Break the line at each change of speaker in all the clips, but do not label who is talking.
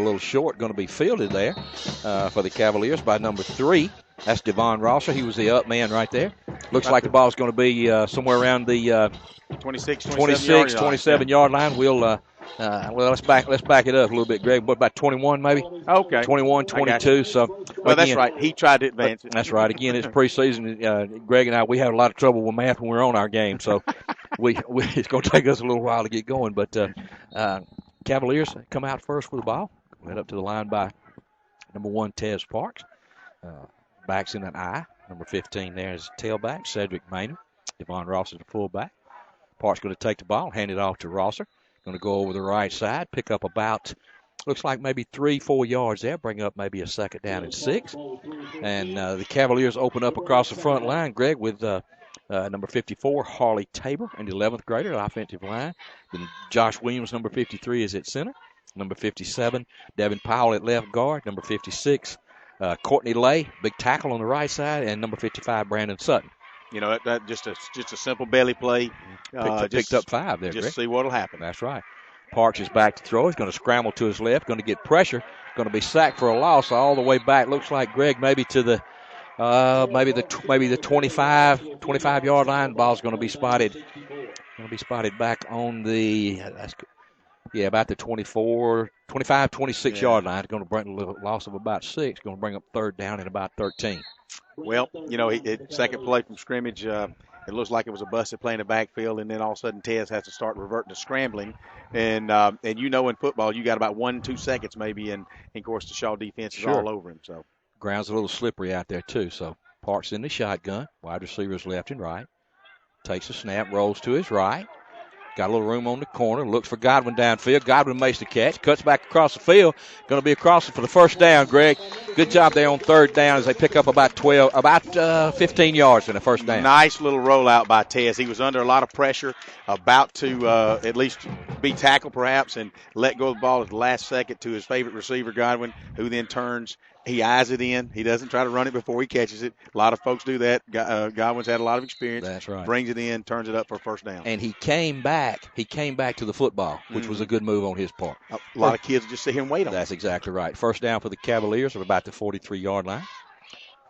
a little short, going to be fielded there for the Cavaliers by number 3. That's Devon Rosser. He was the up man right there. Looks like the ball's going to be somewhere around the 27-yard line. We'll let's back it up a little bit, Greg. What about 21 maybe?
Okay.
21, 22. So
well, again, that's right. He tried to advance it.
That's right. Again, it's preseason. Greg and I, we have a lot of trouble with math when we're on our game, so it's going to take us a little while to get going. But Cavaliers come out first with the ball. Went up to the line by number 1, Tez Parks. Backs in an I. Number 15 there is tailback, Cedric Maynard. Devon Ross is the fullback. Parks going to take the ball, hand it off to Rosser. Going to go over the right side, pick up about, looks like maybe 3-4 yards there, bring up maybe a second down and 6. And the Cavaliers open up across the front line, Greg, with number 54, Harley Tabor, an 11th grader, offensive line. Then Josh Williams, number 53, is at center. Number 57, Devin Powell at left guard. Number 56, Courtney Lay, big tackle on the right side. And number 55, Brandon Sutton.
You know, that just a simple belly play.
Picked up 5 there,
just
Greg.
See what'll happen.
That's right. Parks is back to throw. He's going to scramble to his left, going to get pressure, going to be sacked for a loss all the way back. Looks like, Greg, maybe to the maybe the 25-yard line. The ball's going to be spotted. Going to be spotted back on the about the 25, 26-yard line. It's going to bring a loss of about 6. Going to bring up third down at about 13.
Well, you know, second play from scrimmage, it looks like it was a busted play in the backfield, and then all of a sudden Tez has to start reverting to scrambling. And you know, in football, you got about 1-2 seconds maybe, and of course the Shaw defense is all over him. So
ground's a little slippery out there too. So Parks in the shotgun, wide receivers left and right. Takes a snap, rolls to his right. Got a little room on the corner. Looks for Godwin downfield. Godwin makes the catch. Cuts back across the field. Going to be across for the first down, Greg. Good job there on third down as they pick up about 15 yards in the first down.
Nice little rollout by Tez. He was under a lot of pressure, about to at least be tackled perhaps, and let go of the ball at the last second to his favorite receiver, Godwin, who then turns. He eyes it in. He doesn't try to run it before he catches it. A lot of folks do that. Godwin's had a lot of experience.
That's right.
Brings it in, turns it up for a first down.
And he came back. He came back to the football, which was a good move on his part.
A lot of kids just sit here and wait on
That's exactly right. First down for the Cavaliers at about the 43-yard line.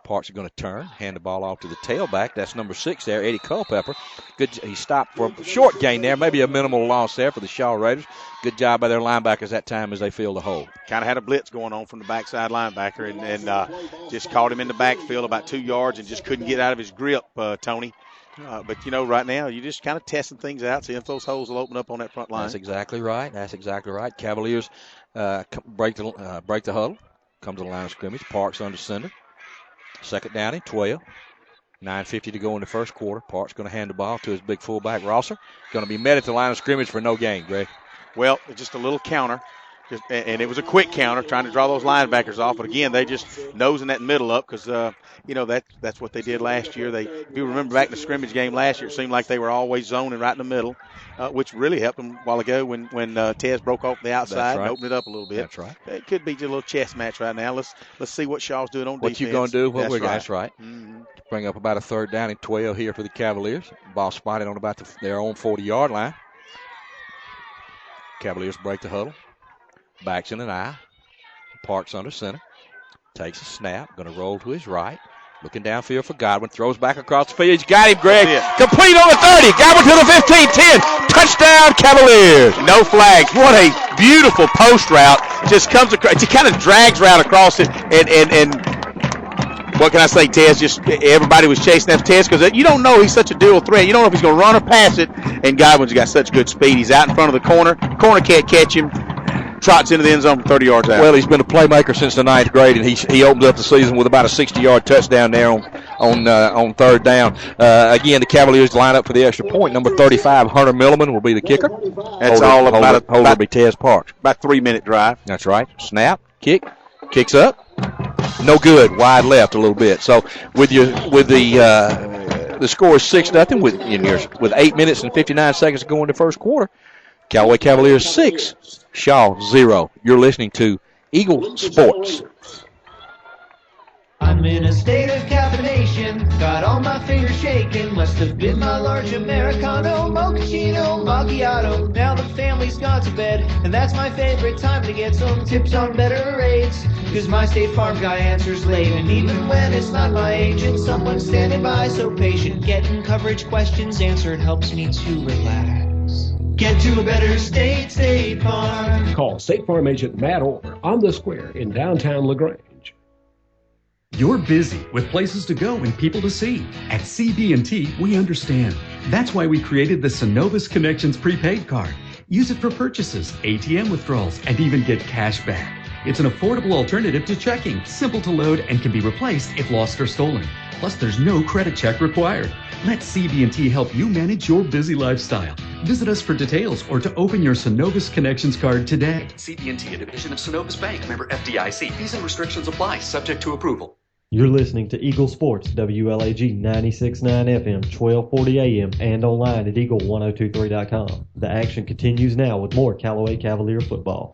Parks are going to turn, hand the ball off to the tailback. That's number 6 there, Eddie Culpepper. Good. He stopped for a short gain there, maybe a minimal loss there for the Shaw Raiders. Good job by their linebackers that time as they fill the hole.
Kind of had a blitz going on from the backside linebacker and just caught him in the backfield about 2 yards and just couldn't get out of his grip, Tony. But, you know, right now you're just kind of testing things out, seeing if those holes will open up on that front line.
That's exactly right. Cavaliers break the huddle, come to the line of scrimmage. Parks under center. Second down and 12. 9:50 to go in the first quarter. Parks going to hand the ball to his big fullback, Rosser. Going to be met at the line of scrimmage for no gain, Greg.
Well, just a little counter. And it was a quick counter, trying to draw those linebackers off. But, again, they just nosing that middle up because, you know, that's what they did last year. If you remember back in the scrimmage game last year, it seemed like they were always zoning right in the middle, which really helped them a while ago when Tez broke off the outside and opened it up a little bit.
That's right.
It could be just a little chess match right now. Let's see what Shaw's doing on defense.
What you going to do?
That's
right. Mm-hmm. Bring up about a third down and 12 here for the Cavaliers. Ball spotted on about their own 40-yard line. Cavaliers break the huddle. Backs in an I. Parks under center. Takes a snap. Going to roll to his right. Looking downfield for Godwin. Throws back across the field. He's got him, Greg. Complete on the 30. Godwin to the 15-10. Touchdown, Cavaliers.
No flags. What a beautiful post route. Just comes across. It kind of drags right across it. And what can I say, Tez? Just everybody was chasing after Tez because you don't know he's such a dual threat. You don't know if he's going to run or pass it. And Godwin's got such good speed. He's out in front of the corner. Corner can't catch him. Trots into the end zone 30 yards out.
Well, he's been a playmaker since the 9th grade, and he opened up the season with about a 60-yard touchdown there on third down. Again, the Cavaliers line up for the extra point. Number 35, Hunter Milliman, will be the kicker.
That's all about
holder will be Tez Parks.
About 3-minute drive.
That's right. Snap, kicks up, no good. Wide left a little bit. So with the score is 6-0 with 8 minutes and 59 seconds to go in the first quarter. Callaway Cavaliers 6, Shaw 0. You're listening to Eagle Sports.
I'm in a state of caffeination, got all my fingers shaking. Must have been my large Americano, mochaccino, macchiato. Now the family's gone to bed, and that's my favorite time to get some tips on better rates. Cause my State Farm guy answers late, and even when it's not my agent, someone's standing by so patient. Getting coverage questions answered helps me to relax. Get to a better state, State Farm.
Call State Farm agent Matt Orr on the Square in downtown LaGrange.
You're busy with places to go and people to see. At CB&T, we understand. That's why we created the Synovus Connections prepaid card. Use it for purchases, ATM withdrawals, and even get cash back. It's an affordable alternative to checking, simple to load, and can be replaced if lost or stolen. Plus, there's no credit check required. Let CB&T help you manage your busy lifestyle. Visit us for details or to open your Synovus Connections card today.
CB&T, a division of Synovus Bank, member FDIC. Fees and restrictions apply, subject to approval.
You're listening to Eagle Sports, WLAG 96.9 FM, 1240 AM, and online at eagle1023.com. The action continues now with more Callaway Cavalier football.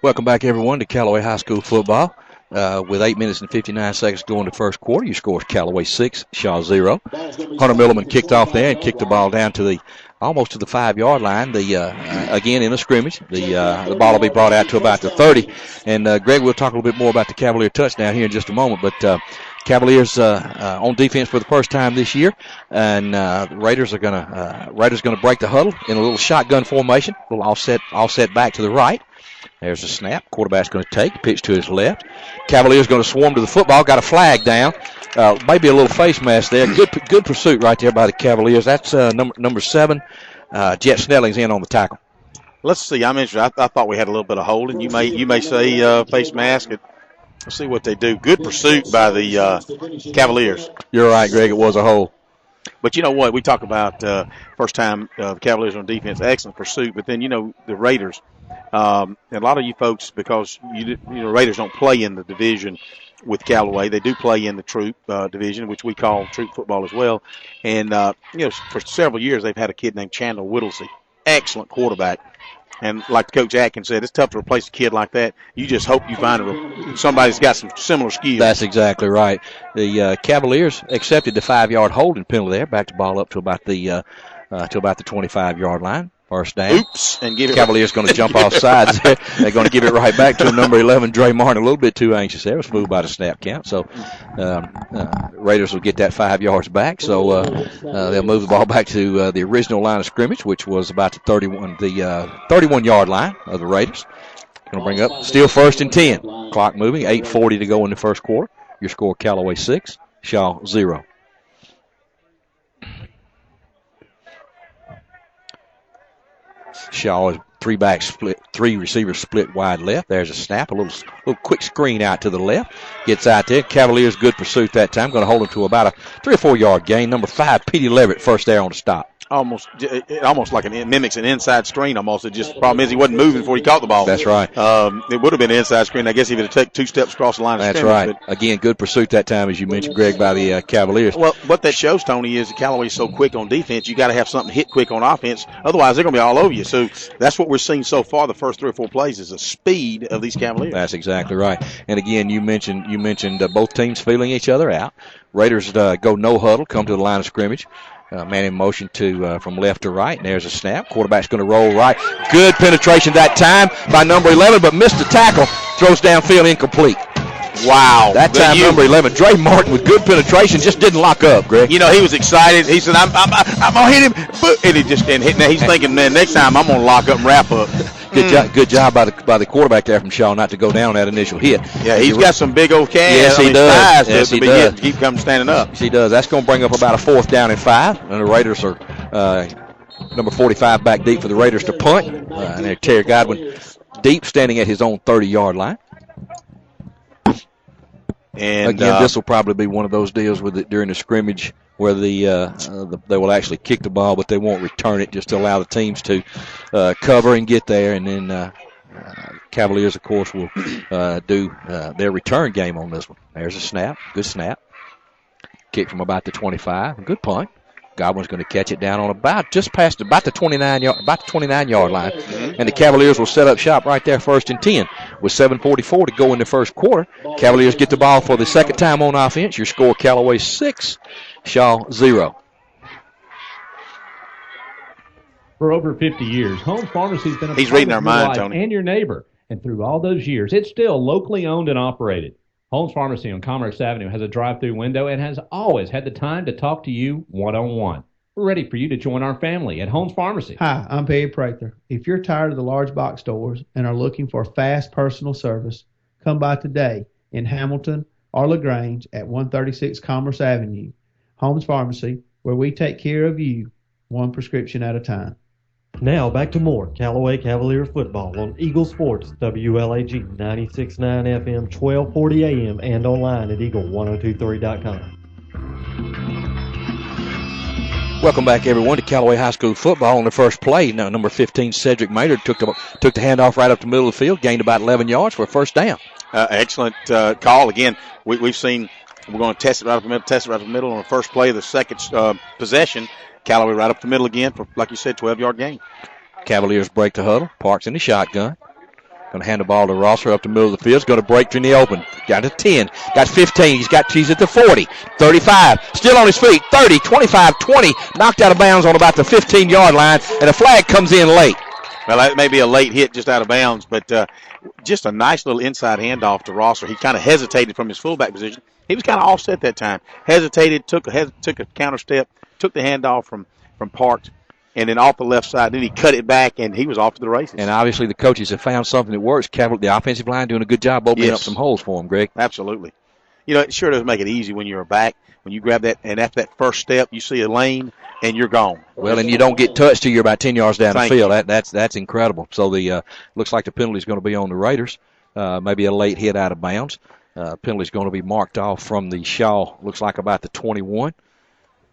Welcome back, everyone, to Callaway High School football. With 8 minutes and 59 seconds to go in the first quarter, your score is Callaway 6, Shaw 0. Hunter Milliman kicked off there and kicked the ball down to almost to the 5-yard line. Again in a scrimmage, the ball will be brought out to about the 30. And Greg, we'll talk a little bit more about the Cavalier touchdown here in just a moment. But Cavaliers on defense for the first time this year, and the Raiders are gonna break the huddle in a little shotgun formation, a little offset back to the right. There's a snap. Quarterback's going to take. Pitch to his left. Cavaliers going to swarm to the football. Got a flag down. Maybe a little face mask there. Good pursuit right there by the Cavaliers. That's number 7. Jet Snelling's in on the tackle.
Let's see. I'm interested. I thought we had a little bit of holding. You may say face mask. Let's see what they do. Good pursuit by the Cavaliers.
You're right, Greg. It was a hold.
But you know what? We talk about first time Cavaliers on defense, excellent pursuit. But then, the Raiders, and a lot of you folks, because Raiders don't play in the division with Callaway. They do play in the troop division, which we call troop football as well. And, for several years they've had a kid named Chandler Whittlesey, excellent quarterback. And like Coach Atkins said, it's tough to replace a kid like that. You just hope you find somebody that's got some similar skills.
That's exactly right. The Cavaliers accepted the 5-yard holding penalty there, backed the ball up to about the 25-yard line. First down.
Oops. And give it
Cavaliers going to jump off sides there. They're going to give it right back to number 11, Dre Martin. A little bit too anxious there. It was moved by the snap count. So Raiders will get that 5 yards back. So they'll move the ball back to the original line of scrimmage, which was about the 31-yard line of the Raiders. Going to bring up still 1st and 10. Clock moving. 8:40 to go in the first quarter. Your score, Callaway 6, Shaw 0. Shaw is 3 receivers split wide left. There's a snap, a little quick screen out to the left. Gets out there. Cavaliers good pursuit that time. Going to hold him to about a 3 or 4 yard gain. Number 5, Petey Leverett, first there on the stop.
Almost like it mimics an inside screen almost. The problem is he wasn't moving before he caught the ball.
That's right.
It would have been an inside screen. I guess he would have taken 2 steps across the line of scrimmage.
That's right. Again, good pursuit that time, as you mentioned, Greg, by the Cavaliers.
Well, what that shows, Tony, is that Callaway's so quick on defense, you got to have something hit quick on offense. Otherwise, they're going to be all over you. So that's what we're seeing so far. The first 3 or 4 plays is the speed of these Cavaliers.
That's exactly right. And again, you mentioned both teams feeling each other out. Raiders go no huddle, come to the line of scrimmage. Man in motion from left to right. And there's a snap. Quarterback's going to roll right. Good penetration that time by number 11, but missed the tackle. Throws downfield incomplete.
Wow.
That time, number 11, Dre Martin with good penetration, just didn't lock up, Greg.
He was excited. He said, I'm going to hit him. And he just didn't hit. Now he's thinking, man, next time I'm going to lock up and wrap up.
Good job by the quarterback there from Shaw not to go down that initial hit.
Yeah, he's got some big old calves.
Yes, he does. Yes, he does.
To keep coming standing up.
Yes, he does. That's going to bring up about a 4th down and 5. And the Raiders are number 45 back deep for the Raiders to punt. And they're Terry Godwin deep, standing at his own 30-yard line. And again, this will probably be one of those deals with it during the scrimmage where they will actually kick the ball, but they won't return it, just to allow the teams to cover and get there. And then Cavaliers, of course, will do their return game on this one. There's a snap. Good snap. Kick from about the 25. Good punt. Godwin's going to catch it down on about the 29-yard line, and the Cavaliers will set up shop right there, 1st and 10, with 7:44 to go in the first quarter. Cavaliers get the ball for the second time on offense. Your score: Callaway 6, Shaw 0.
For over 50 years, Holmes Pharmacy's been a
He's
part
reading
of
our
your
mind,
life
Tony.
and your neighbor. And through all those years, it's still locally owned and operated. Holmes Pharmacy on Commerce Avenue has a drive-through window and has always had the time to talk to you one-on-one. We're ready for you to join our family at Holmes Pharmacy.
Hi, I'm Peggy Prather. If you're tired of the large box stores and are looking for fast personal service, come by today in Hamilton or LaGrange at 136 Commerce Avenue. Holmes Pharmacy, where we take care of you one prescription at a time.
Now back to more Callaway Cavalier football on Eagle Sports, WLAG 96.9 FM, 1240 AM, and online at eagle1023.com.
Welcome back, everyone, to Callaway High School football. On the first play, now, number 15, Cedric Maynard, took the handoff right up the middle of the field, gained about 11 yards for a first down.
Excellent call. Again, we've seen, we're going to test it right up the middle on the first play of the second possession. Callaway right up the middle again for, like you said, 12-yard gain.
Cavaliers break the huddle. Parks in the shotgun. Going to hand the ball to Rosser up the middle of the field. He's going to break in the open. Got to 10. Got 15. He's at the 40. 35. Still on his feet. 30. 25. 20. Knocked out of bounds on about the 15-yard line. And a flag comes in late.
Well, that may be a late hit just out of bounds, but just a nice little inside handoff to Rosser. He kind of hesitated from his fullback position. He was kind of offset that time. Hesitated, took a counter step, took the handoff from Parks, and then off the left side. Then he cut it back, and he was off to the races.
And obviously the coaches have found something that works. The offensive line doing a good job opening up some holes for him, Greg.
Absolutely. You know, it sure does make it easy when you're a back. When you grab that, and after that first step, you see a lane, and you're gone.
Well, and you don't get touched till you're about 10 yards down the field. That's incredible. So the looks like the penalty is going to be on the Raiders. Maybe a late hit out of bounds. Penalty is going to be marked off from the Shaw. Looks like about the 21.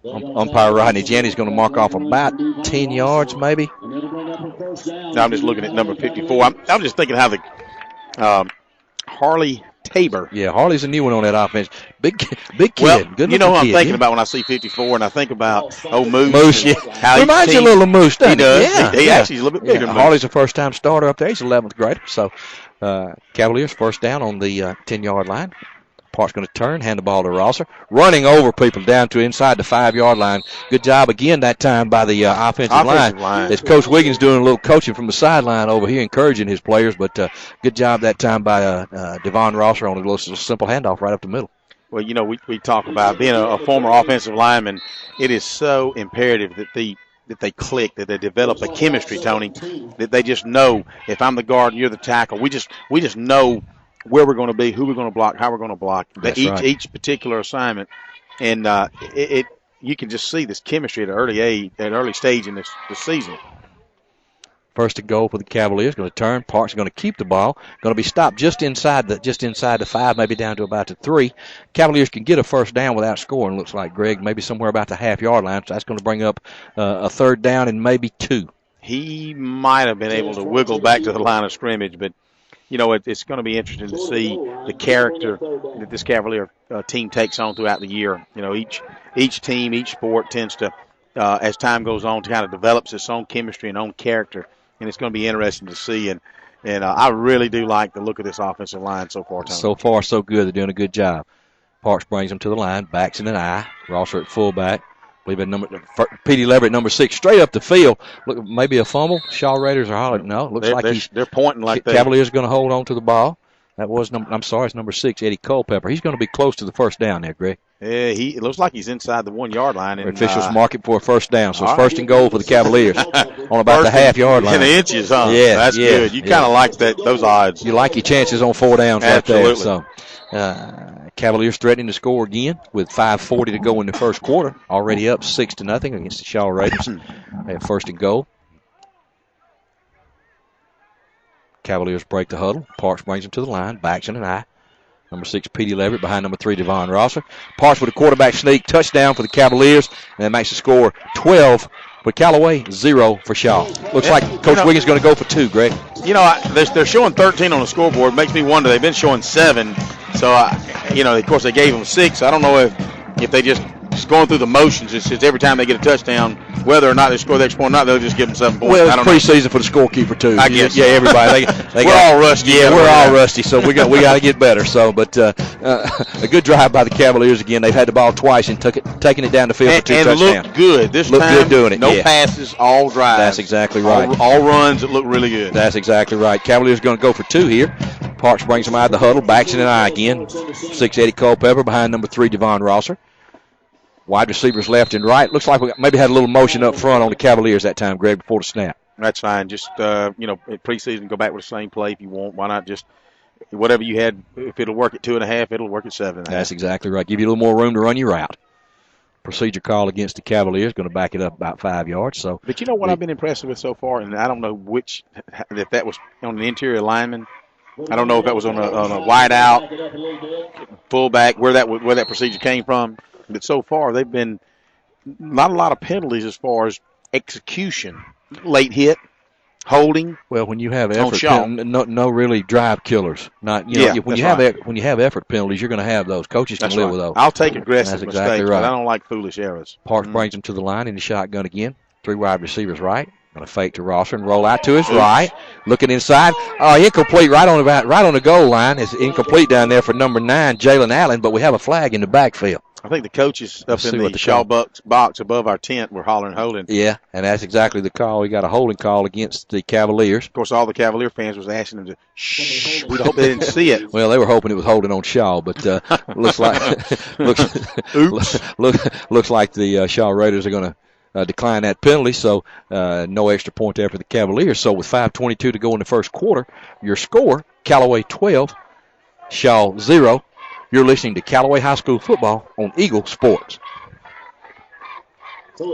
Umpire Rodney Janney's going to mark off about 10 yards, maybe.
Now I'm just looking at number 54. I'm just thinking how the Harley Tabor.
Yeah, Harley's a new one on that offense. Big kid.
Well,
good
you know what I'm
kid,
thinking about when I see 54, and I think about Moose.
Moose, yeah.
How
reminds you a little of Moose, doesn't
he? Does.
Yeah,
he actually is a little bit bigger than Moose.
Harley's a first-time starter up there. He's 11th grader. So Cavaliers first down on the 10-yard line. Park's going to turn, hand the ball to Rosser. Running over people down to inside the 5-yard line. Good job again that time by the offensive line. As Coach Wiggins doing a little coaching from the sideline over here, encouraging his players. But good job that time by Devon Rosser on a little simple handoff right up the middle.
Well, you know, we talk about being a former offensive lineman. It is so imperative that they click, that they develop a chemistry, Tony, that they just know if I'm the guard and you're the tackle. We just know where we're going to be, who we're going to block, how we're going to block, each particular assignment, and you can just see this chemistry at an early stage in this season.
First and goal for the Cavaliers. Going to turn. Parks going to keep the ball. Going to be stopped just inside the 5, maybe down to about the 3. Cavaliers can get a first down without scoring. Looks like, Greg, maybe somewhere about the half-yard line. So that's going to bring up a third down and maybe 2.
He might have been able to wiggle back to the line of scrimmage, but you know, it's going to be interesting to see the character that this Cavalier team takes on throughout the year. You know, each team, each sport tends to, as time goes on, to kind of develops its own chemistry and own character, and it's going to be interesting to see. And I really do like the look of this offensive line so far, Tony.
So far, so good. They're doing a good job. Parks brings them to the line, backs in an eye. Rosser at fullback. I believe Petey Leverett, number 6, straight up the field. Look, maybe a fumble. Shaw Raiders are hollering. No, it looks like
they're pointing like that.
Cavaliers going to hold on to the ball. That was it's number 6, Eddie Culpepper. He's going to be close to the first down there, Greg.
Yeah, it looks like he's inside the 1-yard line. And
officials mark it for a first down, so it's first and goal for the Cavaliers on about the half-yard line.
In the inches, huh?
Yeah,
that's good. You kind of like those odds.
You like your chances on 4 downs
Absolutely.
Right there. So, Cavaliers threatening to score again with 5:40 to go in the first quarter. Already up 6-0 against the Shaw Raiders. They have first and goal. Cavaliers break the huddle. Parks brings them to the line. Backs in an eye. Number 6, Petey Leverett, behind number 3, Devon Rosser. Parks with a quarterback sneak. Touchdown for the Cavaliers. And that makes the score 12 for Callaway, 0 for Shaw. Looks like Coach Wiggins is going to go for 2, Greg.
You know, they're showing 13 on the scoreboard. It makes me wonder. They've been showing 7. So, of course, they gave them 6. I don't know if they just just going through the motions. It's just every time they get a touchdown, whether or not they score the extra point or not, they'll just give them 7 points.
Well, it's preseason for the scorekeeper too.
I guess.
Yeah, everybody.
We're all rusty.
Yeah, we're all rusty. So we got to get better. So, but a good drive by the Cavaliers again. They've had the ball twice and taking it down the field for 2 touchdowns.
And looked good this time.
Looked good doing it.
No passes, all drives.
That's exactly right.
All runs that look really good.
That's exactly right. Cavaliers going to go for 2 here. Parks brings them out of the huddle. Backs in an eye again. 6 Eddie Culpepper behind number 3 Devon Rosser. Wide receivers left and right. Looks like we maybe had a little motion up front on the Cavaliers that time, Greg, before the snap.
That's fine. Just, at preseason, go back with the same play if you want. Why not just whatever you had? If it'll work at 2.5, it'll work at 7.5.
That's exactly right. Give you a little more room to run your route. Procedure call against the Cavaliers, going to back it up about 5 yards. So,
but you know what I've been impressed with so far, and I don't know if that was on the interior lineman. I don't know if that was on a wide out, fullback, where that procedure came from. But so far, they've been not a lot of penalties as far as execution, late hit, holding.
Well, when you have effort, no really drive killers. Not when you have effort penalties, you're going to have those. Coaches can live with those.
I'll take aggressive
That's exactly
mistakes,
right.
but I don't like foolish errors.
Parks brings him to the line in the shotgun again. 3 wide receivers right. Going to fake to Rosser and roll out to his right. Looking inside. Incomplete right on the goal line. It's incomplete down there for number 9, Jalen Allen, but we have a flag in the backfield.
I think the coaches up in the Shaw box above our tent were hollering holding.
Yeah, and that's exactly the call. We got a holding call against the Cavaliers.
Of course, all the Cavalier fans was asking them to shh. We hope they didn't see it.
Well, they were hoping it was holding on Shaw, but looks like looks like the Shaw Raiders are going to decline that penalty, so no extra point there for the Cavaliers. So with 5:22 to go in the first quarter, your score, Callaway 12, Shaw 0. You're listening to Callaway High School football on Eagle Sports.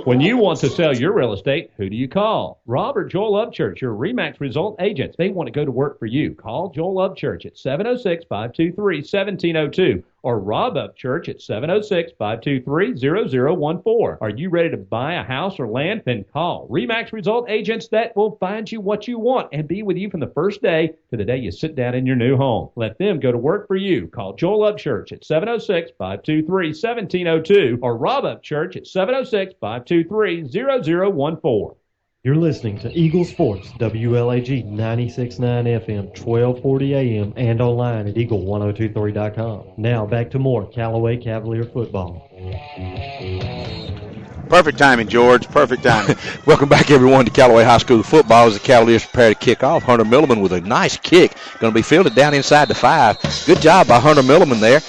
When you want to sell your real estate, who do you call? Rob or Joel Upchurch, your RE/MAX result agents. They want to go to work for you. Call Joel Upchurch at 706-523-1702 or Rob Upchurch at 706-523-0014. Are you ready to buy a house or land? Then call RE/MAX result agents that will find you what you want and be with you from the first day to the day you sit down in your new home. Let them go to work for you. Call Joel Upchurch at 706-523-1702 or Rob Upchurch at 706-523-0014.
You're listening to Eagle Sports, WLAG 96.9 FM, 1240 AM, and online at eagle1023.com. Now back to more Callaway Cavalier football.
Perfect timing, George. Perfect timing.
Welcome back, everyone, to Callaway High School football as the Cavaliers prepare to kick off. Hunter Milliman with a nice kick. Going to be fielded down inside the 5. Good job by Hunter Milliman there,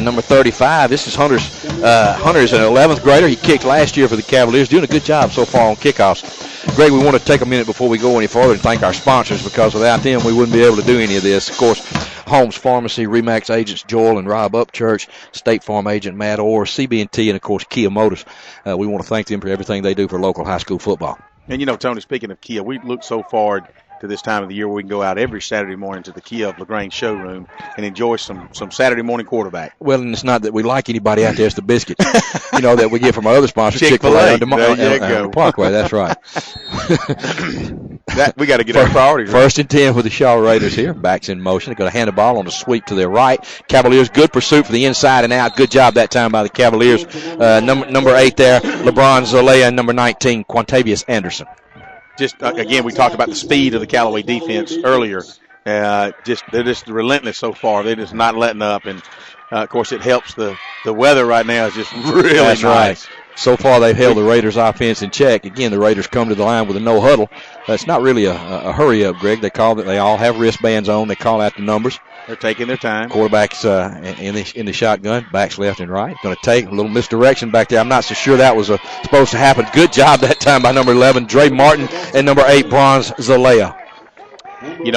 number 35. This is Hunter's an 11th grader. He kicked last year for the Cavaliers, doing a good job so far on kickoffs. Greg, we want to take a minute before we go any further and thank our sponsors, because without them we wouldn't be able to do any of this. Of course, Holmes Pharmacy, RE/MAX agents Joel and Rob Upchurch, State Farm agent Matt Orr, CB&T, and, of course, Kia Motors. We want to thank them for everything they do for local high school football.
And, Tony, speaking of Kia, we look so forward to this time of the year where we can go out every Saturday morning to the Kia of LaGrange showroom and enjoy some Saturday morning quarterback.
Well, and it's not that we like anybody out there. It's the biscuits, that we get from our other sponsors, Chick-fil-A on the Parkway. That's right.
We got to get our priorities right.
1st and 10 for the Shaw Raiders here. Backs in motion. They're going to hand the ball on a sweep to their right. Cavaliers, good pursuit for the inside and out. Good job that time by the Cavaliers. Number 8 there, LeBron Zalea, and number 19, Quantavious Anderson.
Just again, we talked about the speed of the Callaway defense earlier. They're just relentless so far. They're just not letting up, and of course, it helps. The weather right now is just really
That's
nice.
Right. So far, they've held the Raiders' offense in check. Again, the Raiders come to the line with a no huddle. It's not really a hurry up, Greg. They all have wristbands on. They call out the numbers.
They're taking their time.
Quarterback's in the shotgun, backs left and right. Going to take a little misdirection back there. I'm not so sure that was supposed to happen. Good job that time by number 11, Dre Martin, and number 8, Bronze Zalea.
You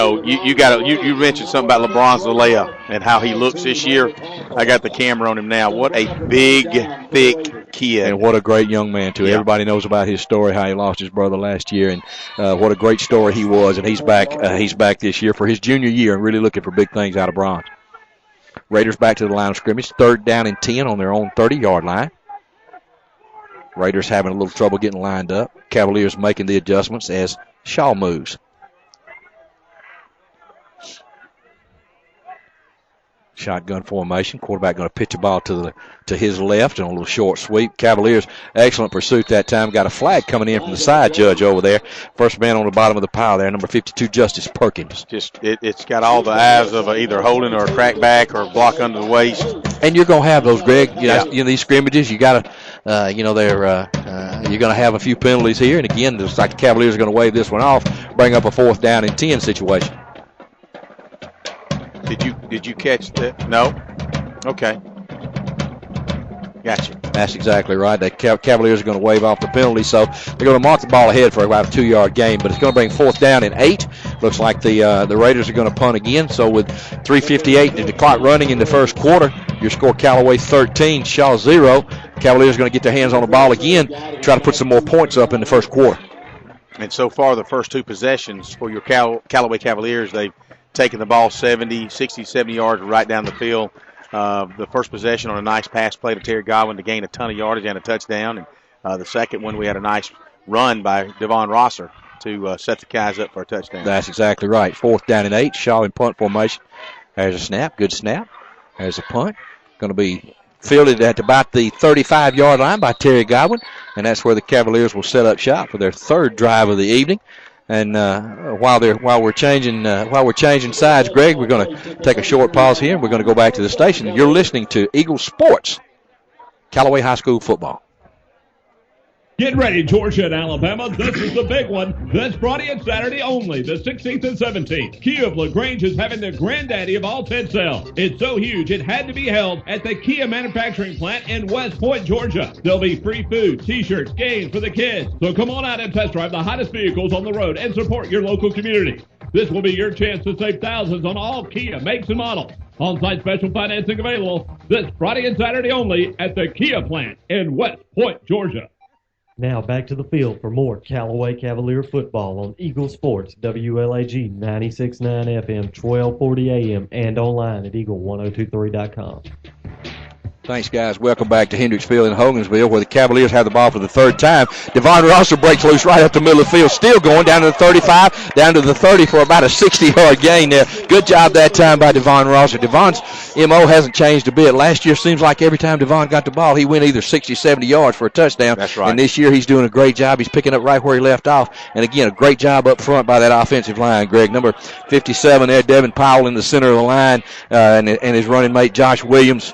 mentioned something about LeBron Zalea and how he looks this year. I got the camera on him now. What a big, thick kid.
And what a great young man, too. Yeah. Everybody knows about his story, how he lost his brother last year, and what a great story he was. And he's back this year for his junior year and really looking for big things out of Bronze. Raiders back to the line of scrimmage. 3rd down and 10 on their own 30-yard line. Raiders having a little trouble getting lined up. Cavaliers making the adjustments as Shaw moves. Shotgun formation. Quarterback going to pitch a ball to his left and a little short sweep. Cavaliers, excellent pursuit that time. Got a flag coming in from the side judge over there. First man on the bottom of the pile there, number 52, Justice Perkins.
It's got all the eyes of either holding or a crack back or block under the waist.
And you're going to have those, Greg. You know, these scrimmages, you got to, you're going to have a few penalties here. And again, it's like the Cavaliers are going to wave this one off, bring up a 4th down and 10 situation.
Did you catch that? No? Okay. Gotcha.
That's exactly right. The Cavaliers are going to wave off the penalty, so they're going to mark the ball ahead for about a 2-yard gain, but it's going to bring 4th down and 8. Looks like the Raiders are going to punt again, so with 3:58 and the clock running in the first quarter, your score Callaway 13, Shaw 0. Cavaliers are going to get their hands on the ball again, try to put some more points up in the first quarter.
And so far, the first 2 possessions for your Callaway Cavaliers, they've taking the ball 60, 70 yards right down the field. The first possession on a nice pass play to Terry Godwin to gain a ton of yardage and a touchdown. And the second one, we had a nice run by Devon Rosser to set the guys up for a touchdown.
That's exactly right. 4th down and 8. Shaw in punt formation. There's a snap. Good snap. There's a punt. Going to be fielded at about the 35-yard line by Terry Godwin. And that's where the Cavaliers will set up shop for their 3rd drive of the evening. And while we're changing sides, Greg, we're going to take a short pause here, and we're going to go back to the station. You're listening to Eagle Sports, Callaway High School football.
Get ready, Georgia and Alabama. This is the big one. This Friday and Saturday only, the 16th and 17th. Kia of LaGrange is having the granddaddy of all tent sale. It's so huge, it had to be held at the Kia manufacturing plant in West Point, Georgia. There'll be free food, T-shirts, games for the kids. So come on out and test drive the hottest vehicles on the road and support your local community. This will be your chance to save thousands on all Kia makes and models. On-site special financing available this Friday and Saturday only at the Kia plant in West Point, Georgia.
Now back to the field for more Callaway Cavalier football on Eagle Sports, WLAG 96.9 FM, 1240 AM, and online at eagle1023.com.
Thanks, guys. Welcome back to Hendricksville in Hogansville, where the Cavaliers have the ball for the 3rd time. Devon Rosser breaks loose right up the middle of the field, still going down to the 35, down to the 30 for about a 60-yard gain there. Good job that time by Devon Rosser. Devon's M.O. hasn't changed a bit. Last year seems like every time Devon got the ball, he went either 60, 70 yards for a touchdown.
That's right.
And this year he's doing a great job. He's picking up right where he left off. And, again, a great job up front by that offensive line, Greg. Number 57 there, Devin Powell in the center of the line, and his running mate Josh Williams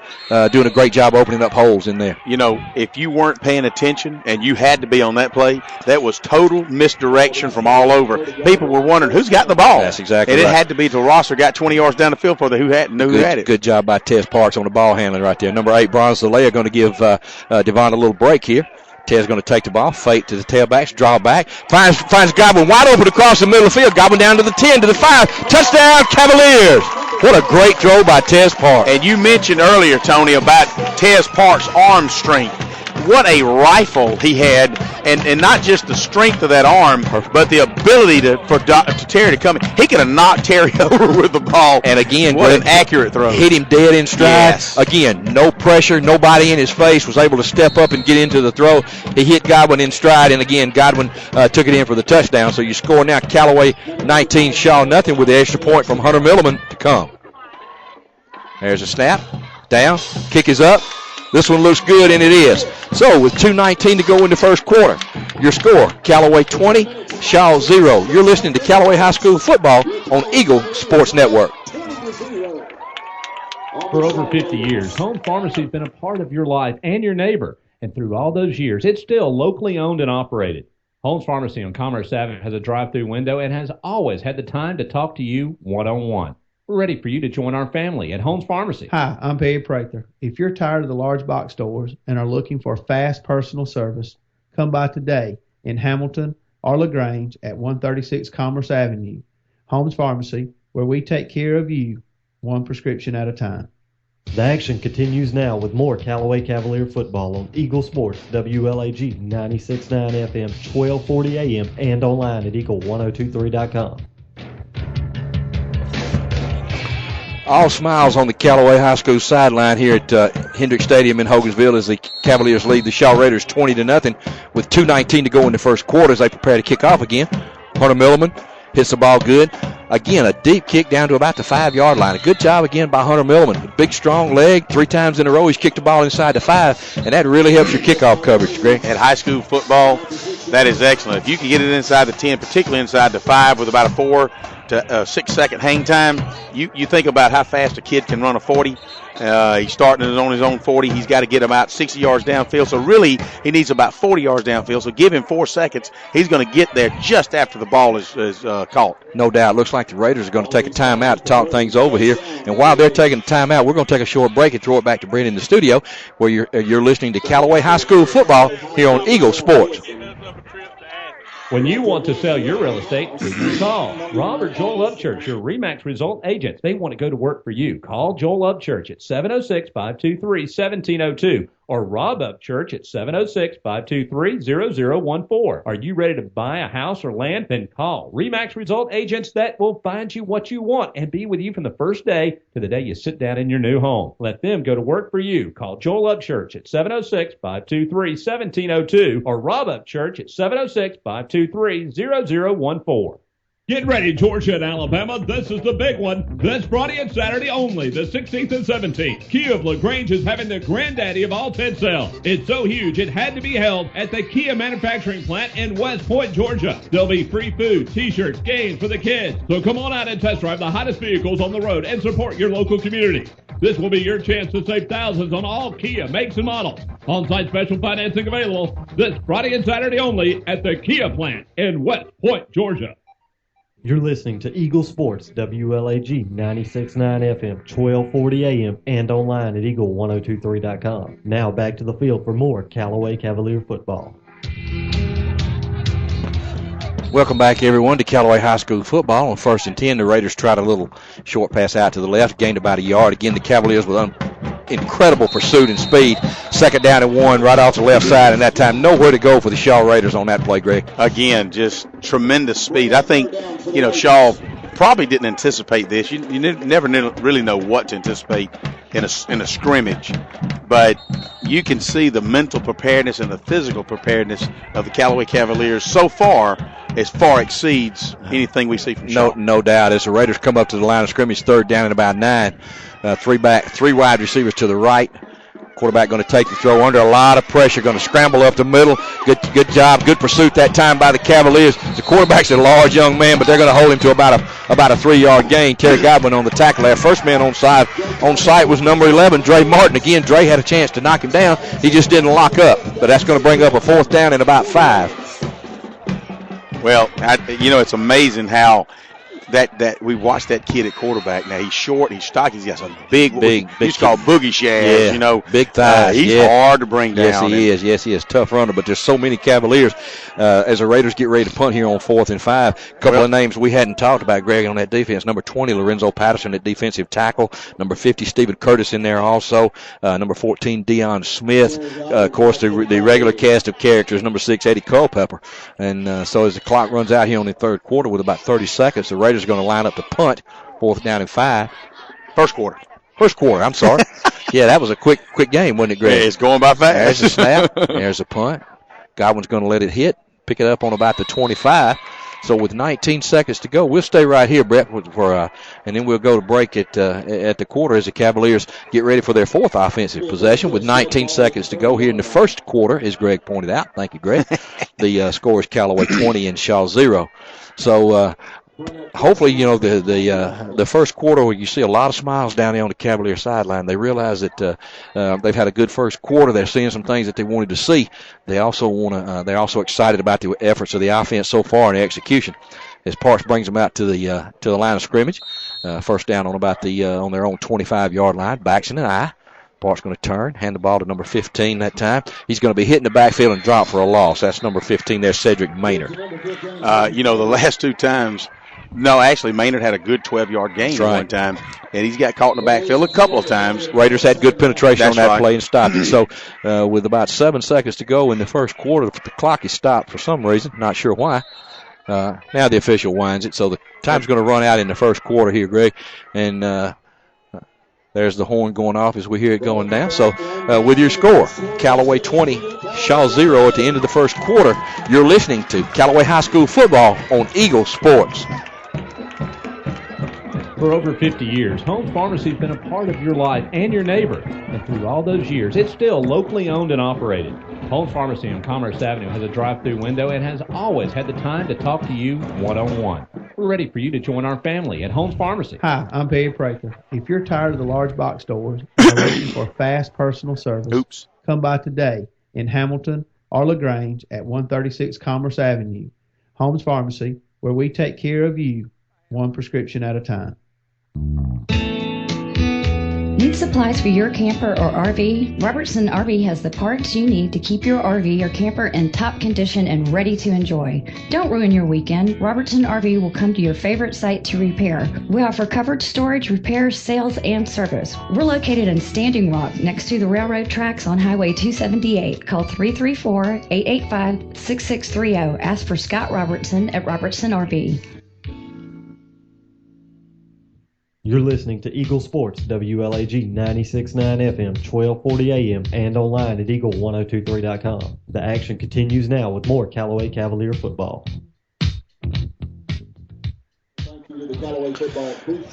doing a great job opening up holes in there.
You know, if you weren't paying attention and you had to be on that play, that was total misdirection from all over. People were wondering who's got the ball.
That's exactly
right. And
it
had to be till Rosser got 20 yards down the field for who had it.
Good job by Tez Parks on the ball handling right there. Number 8, Bronze Zalea, going to give Devon a little break here. Tez going to take the ball, fake to the tailbacks, draw back, finds Godwin wide open across the middle of the field. Godwin down to the 10, to the 5. Touchdown, Cavaliers. What a great throw by Tez Parks.
And you mentioned earlier, Tony, about Tez Parks' arm strength. What a rifle he had, and not just the strength of that arm, but the ability for Terry to come in. He could have knocked Terry over with the ball.
And again,
what an accurate throw.
Hit him dead in stride.
Yes.
Again, no pressure, nobody in his face, was able to step up and get into the throw. He hit Godwin in stride, and again, Godwin took it in for the touchdown. So you score now Callaway 19, Shaw nothing, with the extra point from Hunter Milliman to come. There's a snap. Down. Kick is up. This one looks good, and it is. So with 2:19 to go in the first quarter, your score, Callaway 20, Shaw 0. You're listening to Callaway High School football on Eagle Sports Network.
For over 50 years, Home Pharmacy has been a part of your life and your neighbor. And through all those years, it's still locally owned and operated. Holmes Pharmacy on Commerce Avenue has a drive-through window and has always had the time to talk to you one-on-one. We're ready for you to join our family at Holmes Pharmacy.
Hi, I'm Perry Prather. If you're tired of the large box stores and are looking for fast personal service, come by today in Hamilton or LaGrange at 136 Commerce Avenue. Holmes Pharmacy, where we take care of you, one prescription at a time.
The action continues now with more Callaway Cavalier football on Eagle Sports, WLAG 96.9 FM, 1240 AM, and online at eagle1023.com.
All smiles on the Callaway High School sideline here at Hendrick Stadium in Hogansville as the Cavaliers lead the Shaw Raiders 20-0 with 2:19 to go in the first quarter as they prepare to kick off again. Hunter Milliman hits the ball good. Again, a deep kick down to about the 5-yard line. A good job again by Hunter Milliman. Big, strong leg. 3 times in a row he's kicked the ball inside the 5, and that really helps your kickoff coverage, Greg.
At high school football, that is excellent. If you can get it inside the 10, particularly inside the 5 with about a 4 to 6 second hang time, you think about how fast a kid can run a 40. He's starting on his own 40. He's got to get about 60 yards downfield. So really, he needs about 40 yards downfield. So give him 4 seconds. He's going to get there just after the ball is caught.
No doubt. Looks like the Raiders are going to take a timeout to talk things over here. And while they're taking a timeout, we're going to take a short break and throw it back to Brent in the studio, where you're listening to Callaway High School football here on Eagle Sports.
When you want to sell your real estate, you call Robert Joel Upchurch, your RE/MAX result agent. They want to go to work for you. Call Joel Upchurch at 706-523-1702 or Rob Upchurch at 706-523-0014. Are you ready to buy a house or land? Then call RE/MAX result agents that will find you what you want and be with you from the first day to the day you sit down in your new home. Let them go to work for you. Call Joel Upchurch at 706-523-1702 or Rob Upchurch at 706-523-0014.
Get ready, Georgia and Alabama. This is the big one. This Friday and Saturday only, the 16th and 17th. Kia of LaGrange is having the granddaddy of all Ted sale. It's so huge, it had to be held at the Kia manufacturing plant in West Point, Georgia. There'll be free food, t-shirts, games for the kids. So come on out and test drive the hottest vehicles on the road and support your local community. This will be your chance to save thousands on all Kia makes and models. On-site special financing available this Friday and Saturday only at the Kia plant in West Point, Georgia.
You're listening to Eagle Sports, WLAG 96.9 FM, 1240 AM, and online at eagle1023.com. Now back to the field for more Callaway Cavalier football.
Welcome back, everyone, to Callaway High School football. On 1st and 10, the Raiders tried a little short pass out to the left, gained about a yard. Again, the Cavaliers with incredible pursuit and speed. 2nd down and 1 right off the left side, and that time nowhere to go for the Shaw Raiders on that play, Greg.
Again, just tremendous speed. I think, Shaw probably didn't anticipate this. You never really know what to anticipate in a scrimmage, but you can see the mental preparedness and the physical preparedness of the Callaway Cavaliers so far exceeds anything we see from Shaw.
No doubt. As the Raiders come up to the line of scrimmage, 3rd down and about 9. 3 wide receivers to the right. Quarterback going to take the throw under a lot of pressure, going to scramble up the middle. Good job, good pursuit that time by the Cavaliers. The quarterback's a large young man, but they're going to hold him to about a 3-yard gain. Terry Godwin on the tackle there. First man on site was number 11, Dre Martin. Again, Dre had a chance to knock him down. He just didn't lock up, but that's going to bring up a 4th down and about 5.
Well, it's amazing how that we watched that kid at quarterback. Now he's short, he's stocky, he's got some big he's called boogie shads,
big thighs.
He's hard to bring down.
Yes, he is. Tough runner, but there's so many Cavaliers as the Raiders get ready to punt here on 4th and 5. A couple of names we hadn't talked about, Greg, on that defense. Number 20, Lorenzo Patterson at defensive tackle. Number 50, Stephen Curtis in there also. Number 14, Deion Smith. Of course, the regular cast of characters. Number 6, Eddie Culpepper. And so as the clock runs out here on the 3rd quarter with about 30 seconds, the Raiders are going to line up to punt, 4th down and 5.
First quarter,
I'm sorry. Yeah, that was a quick game, wasn't it, Greg?
Yeah, it's going by fast.
There's a snap. There's a punt. Godwin's going to let it hit, pick it up on about the 25. So with 19 seconds to go, we'll stay right here, Brett, and then we'll go to break at the quarter as the Cavaliers get ready for their 4th offensive possession with 19 seconds to go here in the 1st quarter, as Greg pointed out. Thank you, Greg. The score is Callaway 20 and Shaw 0. So hopefully, the 1st quarter where you see a lot of smiles down there on the Cavalier sideline. They realize that they've had a good 1st quarter. They're seeing some things that they wanted to see. They're also excited about the efforts of the offense so far and the execution. As Parks brings them out to the line of scrimmage, 1st down on about on their own 25-yard line, backs in an eye. Parks going to turn, hand the ball to number 15 that time. He's going to be hitting the backfield and drop for a loss. That's number 15 there, Cedric Maynard.
The last 2 times. No, actually, Maynard had a good 12-yard gain one time, and he's got caught in the backfield a couple of times.
Raiders had good penetration on that play and stopped it. So with about 7 seconds to go in the 1st quarter, the clock is stopped for some reason, not sure why. Now the official winds it, so the time's going to run out in the 1st quarter here, Greg, and there's the horn going off as we hear it going down. So with your score, Callaway 20, Shaw 0 at the end of the 1st quarter, you're listening to Callaway High School football on Eagle Sports.
For over 50 years, Holmes Pharmacy has been a part of your life and your neighbor. And through all those years, it's still locally owned and operated. Holmes Pharmacy on Commerce Avenue has a drive-through window and has always had the time to talk to you one-on-one. We're ready for you to join our family at Holmes Pharmacy.
Hi, I'm Peggy Prather. If you're tired of the large box stores and are looking for fast personal service, come by today in Hamilton or LaGrange at 136 Commerce Avenue. Holmes Pharmacy, where we take care of you one prescription at a time.
Need supplies for your camper or RV? Robertson RV has the parts you need to keep your RV or camper in top condition and ready to enjoy. Don't ruin your weekend. Robertson RV will come to your favorite site to repair. We offer covered storage, repairs, sales, and service. We're located in Standing Rock next to the railroad tracks on Highway 278. Call 334-885-6630. Ask for Scott Robertson at Robertson RV.
You're listening to Eagle Sports, WLAG 96.9 FM, 1240 AM, and online at eagle1023.com. The action continues now with more Callaway Cavalier football.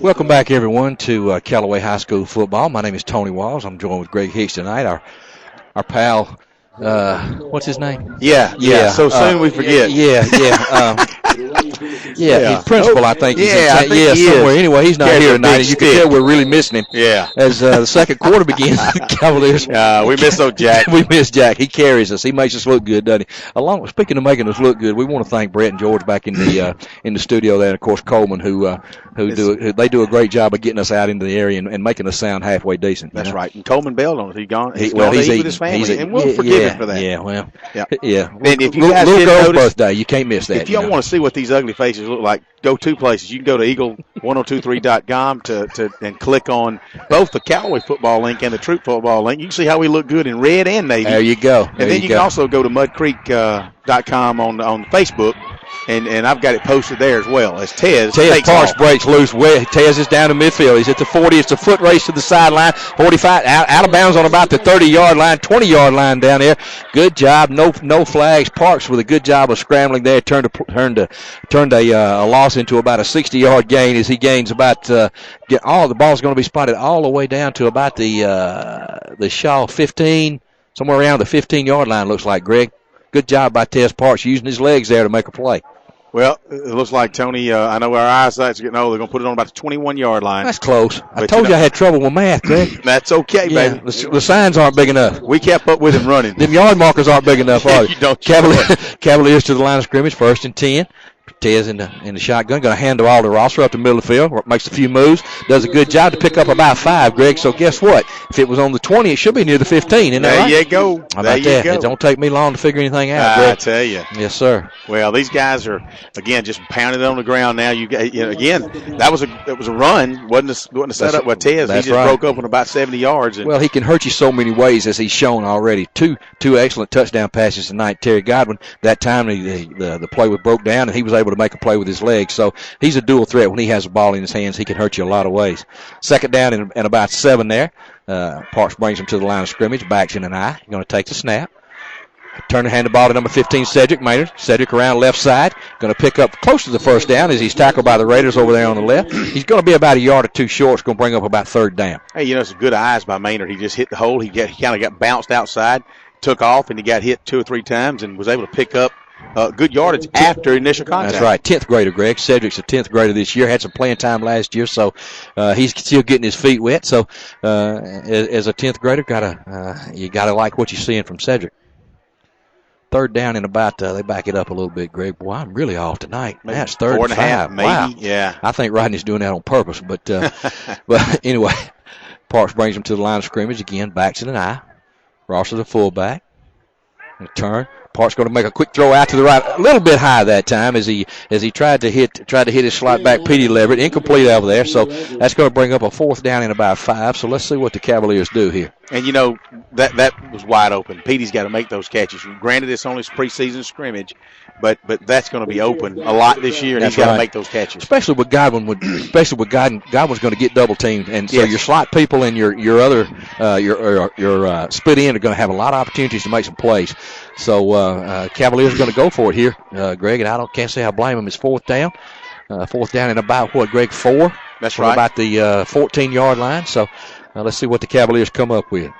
Welcome back, everyone, to Callaway High School football. My name is Tony Walls. I'm joined with Greg Hicks tonight, our pal. What's his name?
Yeah. So soon we forget.
His principal, I think.
I think he
somewhere.
is.
Anyway, he's not here tonight, and you can tell we're really missing him.
Yeah.
As the second quarter begins, Cavaliers.
We miss old Jack.
We miss Jack. He carries us. He makes us look good, doesn't he? Speaking of making us look good, we want to thank Brett and George back in the studio there, and of course Coleman, who do a great job of getting us out into the area and making us sound halfway decent.
That's right. And Coleman bailed on it. He's gone to eat
eating
with his family, and we'll forgive him for that.
Yeah.
And if you guys didn't notice,
birthday, you can't miss that.
If you don't want to see what these ugly faces look like, go two places. You can go to eagle1023.com and click on both the Callaway football link and the Troop football link. You can see how we look good in red and navy.
There you go.
And then you can also go to mudcreek.com on Facebook. And I've got it posted there as well. As Tez
Parks breaks loose. Tez is down to midfield. He's at the 40. It's a foot race to the sideline. 45 out of bounds on about the 30-yard line, 20-yard line down there. Good job. No flags. Parks with a good job of scrambling there. Turned a loss into about a 60-yard gain as he gains about. The ball's going to be spotted all the way down to about the Shaw 15, somewhere around the 15-yard line. Looks like, Greg. Good job by Tez Parks using his legs there to make a play.
Well, it looks like, Tony, I know our eyesight's getting old. They're going to put it on about the 21-yard line.
That's close. I told you I had trouble with math, Greg.
That's okay, baby.
The signs aren't big enough.
We kept up with him running.
Them yard markers aren't big enough, are they?
Don't
Cavaliers to the line of scrimmage, 1st and 10. Tez in the shotgun, going to hand the ball to Rosser up the middle of the field, makes a few moves, does a good job to pick up about 5, Greg. So guess what? If it was on the 20, it should be near the 15, isn't that right?
There you go.
How about that? It don't take me long to figure anything out, Greg.
I tell you.
Yes, sir.
Well, these guys are, again, just pounding on the ground now. Again, it was a run. Wasn't a setup with Tez. He just broke up on about 70 yards.
Well, he can hurt you so many ways, as he's shown already. Two excellent touchdown passes tonight. Terry Godwin, that time the play was broke down, and he was able to make a play with his legs. So he's a dual threat. When he has the ball in his hands, he can hurt you a lot of ways. 2nd down and about 7 there. Parks brings him to the line of scrimmage. Backs in an eye. Going to take the snap. Turn and hand the ball to number 15, Cedric Maynard. Cedric around left side. Going to pick up close to the 1st down as he's tackled by the Raiders over there on the left. He's going to be about a yard or two short. It's going to bring up about 3rd down.
Hey, it's good eyes by Maynard. He just hit the hole. He kind of got bounced outside, took off, and he got hit 2 or 3 times and was able to pick up good yardage after initial contact.
That's right. 10th grader, Greg. Cedric's a 10th grader this year. Had some playing time last year, so he's still getting his feet wet. So as a 10th grader, you gotta like what you're seeing from Cedric. 3rd down and about. They back it up a little bit, Greg. Boy, I'm really off tonight.
Maybe
That's 3rd and 5,
maybe.
Wow.
Yeah.
I think Rodney's doing that on purpose, but anyway, Parks brings him to the line of scrimmage again. Backs in an eye. Rosser the fullback. A turn. Parks going to make a quick throw out to the right, a little bit high that time as he tried to hit his slot back. Petey Leverett, incomplete over there. So that's going to bring up a 4th down and about 5. So let's see what the Cavaliers do here.
And that was wide open. Petey's got to make those catches. Granted, it's only preseason scrimmage, but that's going to be open a lot this year, and he's got to make those catches.
Especially with Godwin, Godwin's going to get double teamed, and so your slot people and your other split end are going to have a lot of opportunities to make some plays. So Cavaliers are going to go for it here, Greg, and can't say I blame him. It's 4th down. 4th down and about what, Greg? 4.
That's
from
right.
about the 14-yard line. So let's see what the Cavaliers come up with.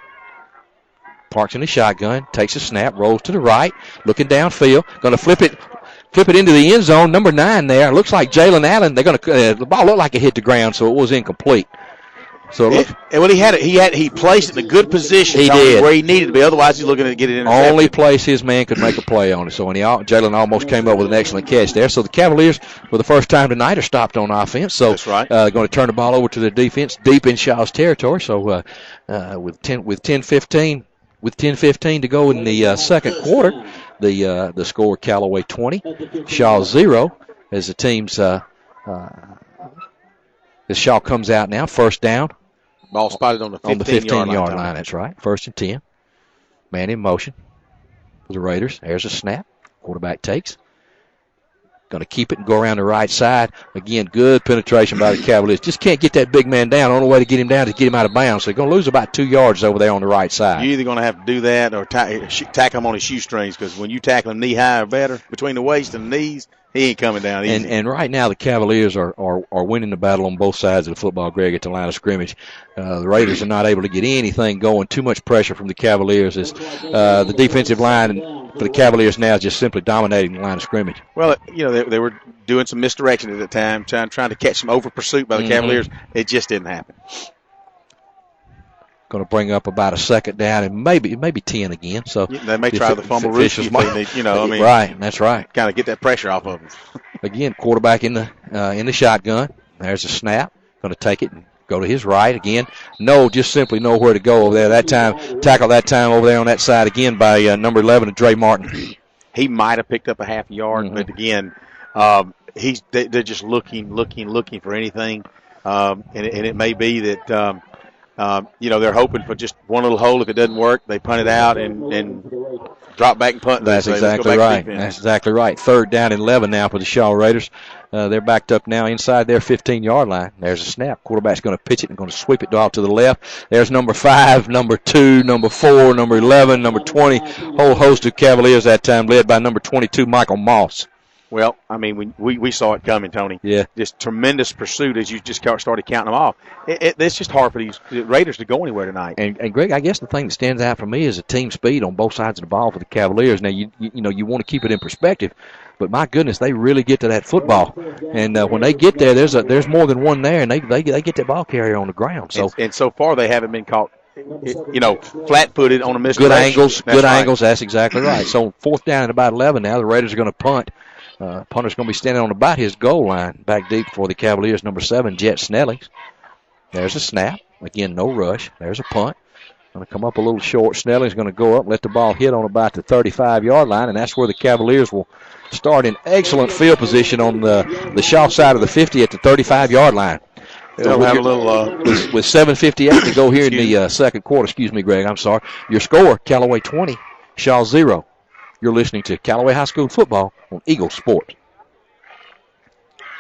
Parks in the shotgun, takes a snap, rolls to the right, looking downfield, going to flip it into the end zone. Number 9 there. Looks like Jalen Allen. They're going to the ball looked like it hit the ground, so it was incomplete. So
he placed it in a good position.
He did
where he needed to be. Otherwise, he's looking to get it in.
Only place his man could make a play on it. So Jalen almost came up with an excellent catch there. So the Cavaliers, for the first time tonight, are stopped on offense. So
that's right.
Going to turn the ball over to their defense deep in Shaw's territory. So with 10:15 to go in the second quarter, the score Callaway 20, Shaw 0, as the teams. As Shaw comes out now, first down.
Ball spotted on the 15-yard
line. That's right. First and 10. Man in motion for the Raiders. There's a snap. Quarterback takes. Going to keep it and go around the right side. Again, good penetration by the Cavaliers. Just can't get that big man down. The only way to get him down is get him out of bounds. So they're going to lose about 2 yards over there on the right side.
You're either going to have to do that or tackle him on his shoestrings, because when you tackle him knee high or better, between the waist and the knees, he ain't coming down easy.
And right now the Cavaliers are winning the battle on both sides of the football, Greg, at the line of scrimmage. The Raiders are not able to get anything going. Too much pressure from the Cavaliers as the defensive line for the Cavaliers now is just simply dominating the line of scrimmage.
Well, they were doing some misdirection at the time, trying to catch some over pursuit by the Cavaliers. It just didn't happen.
Going to bring up about a second down and maybe 10 again. So
they may try the fumble rookie if they need,
right, that's right.
Kind of get that pressure off of them.
Again, quarterback in the shotgun. There's a snap. Going to take it and go to his right again. Just simply know where to go over there. Tackle that time over there on that side again by number 11, Dre Martin.
He might have picked up a half yard, but again, they're just looking for anything, and it may be that. They're hoping for just one little hole. If it doesn't work, they punt it out and drop back and punt.
That's exactly right. That's exactly right. Third down and 11 now for the Shaw Raiders. They're backed up now inside their 15-yard line. There's a snap. Quarterback's going to pitch it and going to sweep it off to the left. There's number 5, number 2, number 4, number 11, number 20. Whole host of Cavaliers that time, led by number 22, Michael Moss.
Well, I mean, we saw it coming, Tony.
Yeah.
Just tremendous pursuit as you just started counting them off. It's just hard for these Raiders to go anywhere tonight.
And Greg, I guess the thing that stands out for me is the team speed on both sides of the ball for the Cavaliers. Now, you want to keep it in perspective, but my goodness, they really get to that football. And when they get there, there's more than one there, and they get that ball carrier on the ground. So
and so far they haven't been caught, flat-footed on a misdirection.
Good angles. That's exactly right. So fourth down and about 11 now. The Raiders are going to punt. Punter's going to be standing on about his goal line, back deep for the Cavaliers, number 7, Jet Snellings. There's a snap. Again, no rush. There's a punt. Going to come up a little short. Snelling's going to go up, let the ball hit on about the 35-yard line, and that's where the Cavaliers will start in excellent field position on the Shaw side of the 50 at the 35-yard line.
They'll have a little
with 7:58 to go here in the second quarter. Excuse me, Greg. I'm sorry. Your score: Callaway 20, Shaw 0. You're listening to Callaway High School football on Eagle Sports.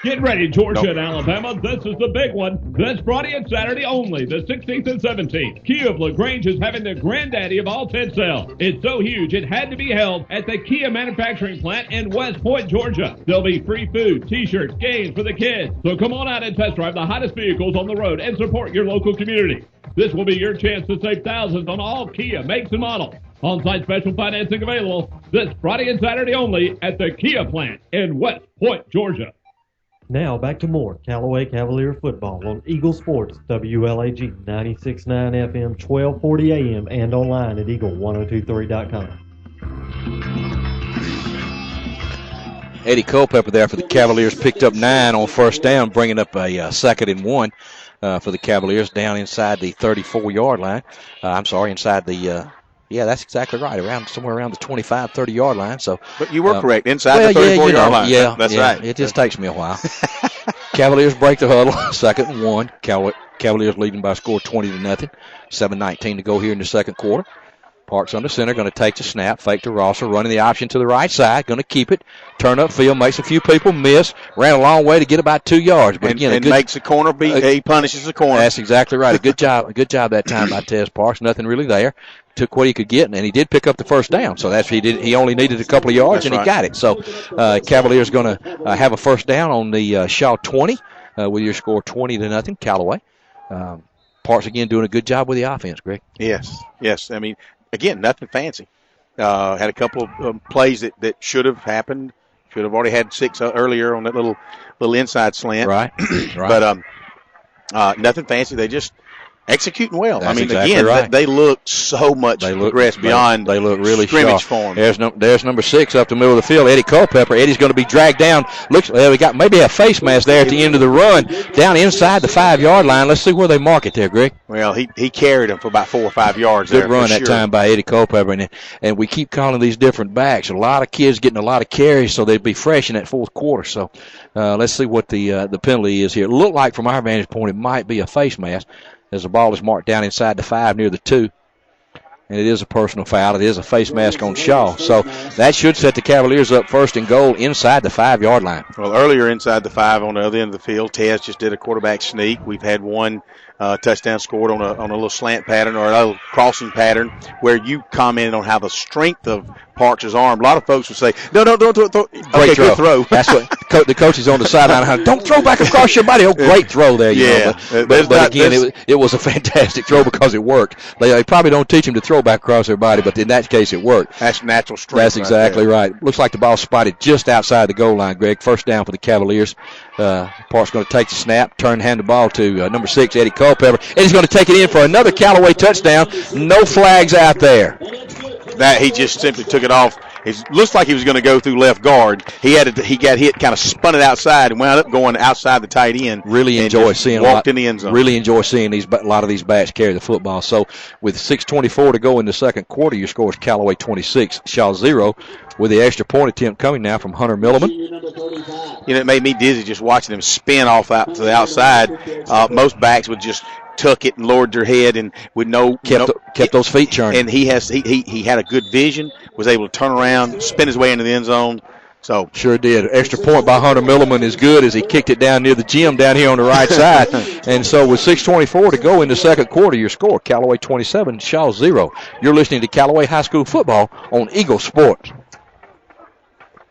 Get ready, Georgia and Alabama. This is the big one. This Friday and Saturday only, the 16th and 17th. Kia of LaGrange is having the granddaddy of all tent sale. It's so huge, it had to be held at the Kia manufacturing plant in West Point, Georgia. There'll be free food, T-shirts, games for the kids. So come on out and test drive the hottest vehicles on the road and support your local community. This will be your chance to save thousands on all Kia makes and models. On-site special financing available this Friday and Saturday only at the Kia plant in West Point, Georgia.
Now back to more Callaway Cavalier football on Eagle Sports, WLAG 96.9 FM, 1240 AM, and online at eagle1023.com.
Eddie Culpepper there for the Cavaliers picked up 9 on first down, bringing up a second and 1 for the Cavaliers down inside the 34-yard line. Inside the that's exactly right. Somewhere around the 25, 30-yard line. So,
but you were correct. Inside the 34-yard line.
Yeah,
that's right.
It just takes me a while. Cavaliers break the huddle. Second and 1. Cavaliers leading by a score 20-0. 7:19 to go here in the second quarter. Parks under center, going to take the snap, fake to Rosser, running the option to the right side, going to keep it, turn up field, makes a few people miss, ran a long way to get about 2 yards. But again,
makes the corner beat. He punishes the corner.
That's exactly right. A good job that time by Tez Parks. Nothing really there. Took what he could get, and he did pick up the first down. So he only needed a couple of yards, and he got it. So Cavaliers going to have a first down on the Shaw 20. with your score 20-0, Callaway. Parks again doing a good job with the offense, Greg.
Yes. I mean, again, nothing fancy. Had a couple of plays that should have happened. Should have already had 6 earlier on that little inside slant.
Right.
But nothing fancy. They just executing well.
That's
I mean,
exactly
again,
right.
They look so much progressed beyond
they look really
scrimmage
sharp.
form.
There's number 6 up the middle of the field, Eddie Culpepper. Eddie's going to be dragged down. We got maybe a face mask there at the end of the run, down inside the 5-yard line. Let's see where they mark it there, Greg.
Well, he carried him for about 4 or 5 yards.
Good
there
run
for
that
sure.
time by Eddie Culpepper, and we keep calling these different backs. A lot of kids getting a lot of carries, so they'd be fresh in that fourth quarter. So let's see what the penalty is here. It looked like from our vantage point it might be a face mask, as the ball is marked down inside the 5 near the 2. And it is a personal foul. It is a face mask on Shaw. So that should set the Cavaliers up 1st and goal inside the 5-yard line.
Well, earlier inside the 5 on the other end of the field, Tez just did a quarterback sneak. We've had one touchdown scored on a little slant pattern or a little crossing pattern where you commented on how the strength of Parks' arm. A lot of folks would say, no, don't throw.
Great throw.
Good throw.
That's what the coaches on the sideline. Don't throw back across your body. Oh, great throw there. You know. But again, it was a fantastic throw because it worked. They probably don't teach them to throw back across their body, but in that case, it worked.
That's natural strength.
That's exactly right. Looks like the ball spotted just outside the goal line, Greg. 1st down for the Cavaliers. Parks going to take the snap, hand the ball to number 6, Eddie Culpepper. Eddie's going to take it in for another Callaway touchdown. No flags out there.
That he just simply took it off. It looks like he was going to go through left guard. He got hit, kind of spun it outside, and wound up going outside the tight end.
Really enjoy seeing
walked in the end zone.
Really enjoy seeing a lot of these backs carry the football. So with 6:24 to go in the second quarter, your score is Callaway 26, Shaw 0, with the extra point attempt coming now from Hunter Milliman.
You know, it made me dizzy just watching him spin off out to the outside. Most backs would just tuck it and lowered their head and with
kept those feet churning.
And he had a good vision, was able to turn around, spin his way into the end zone. So
sure did. Extra point by Hunter Milliman is good as he kicked it down near the gym down here on the right side. And so with 6:24 to go in the second quarter, your score, Callaway 27, Shaw 0. You're listening to Callaway High School football on Eagle Sports.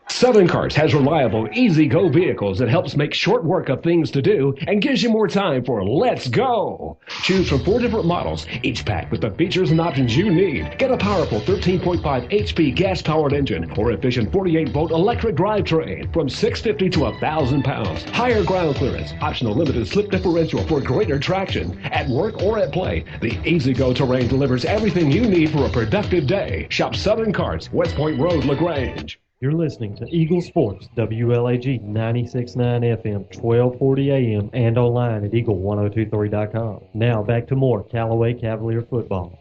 Southern Carts has reliable, easy-go vehicles that helps make short work of things to do and gives you more time for let's go. Choose from 4 different models, each packed with the features and options you need. Get a powerful 13.5 HP gas-powered engine or efficient 48-volt electric drivetrain from $650 to £1,000. Higher ground clearance, optional limited slip differential for greater traction. At work or at play, the easy-go terrain delivers everything you need for a productive day. Shop Southern Carts, West Point Road, LaGrange.
You're listening to Eagle Sports, WLAG 96.9 FM, 1240 AM, and online at eagle1023.com. Now back to more Callaway Cavalier football.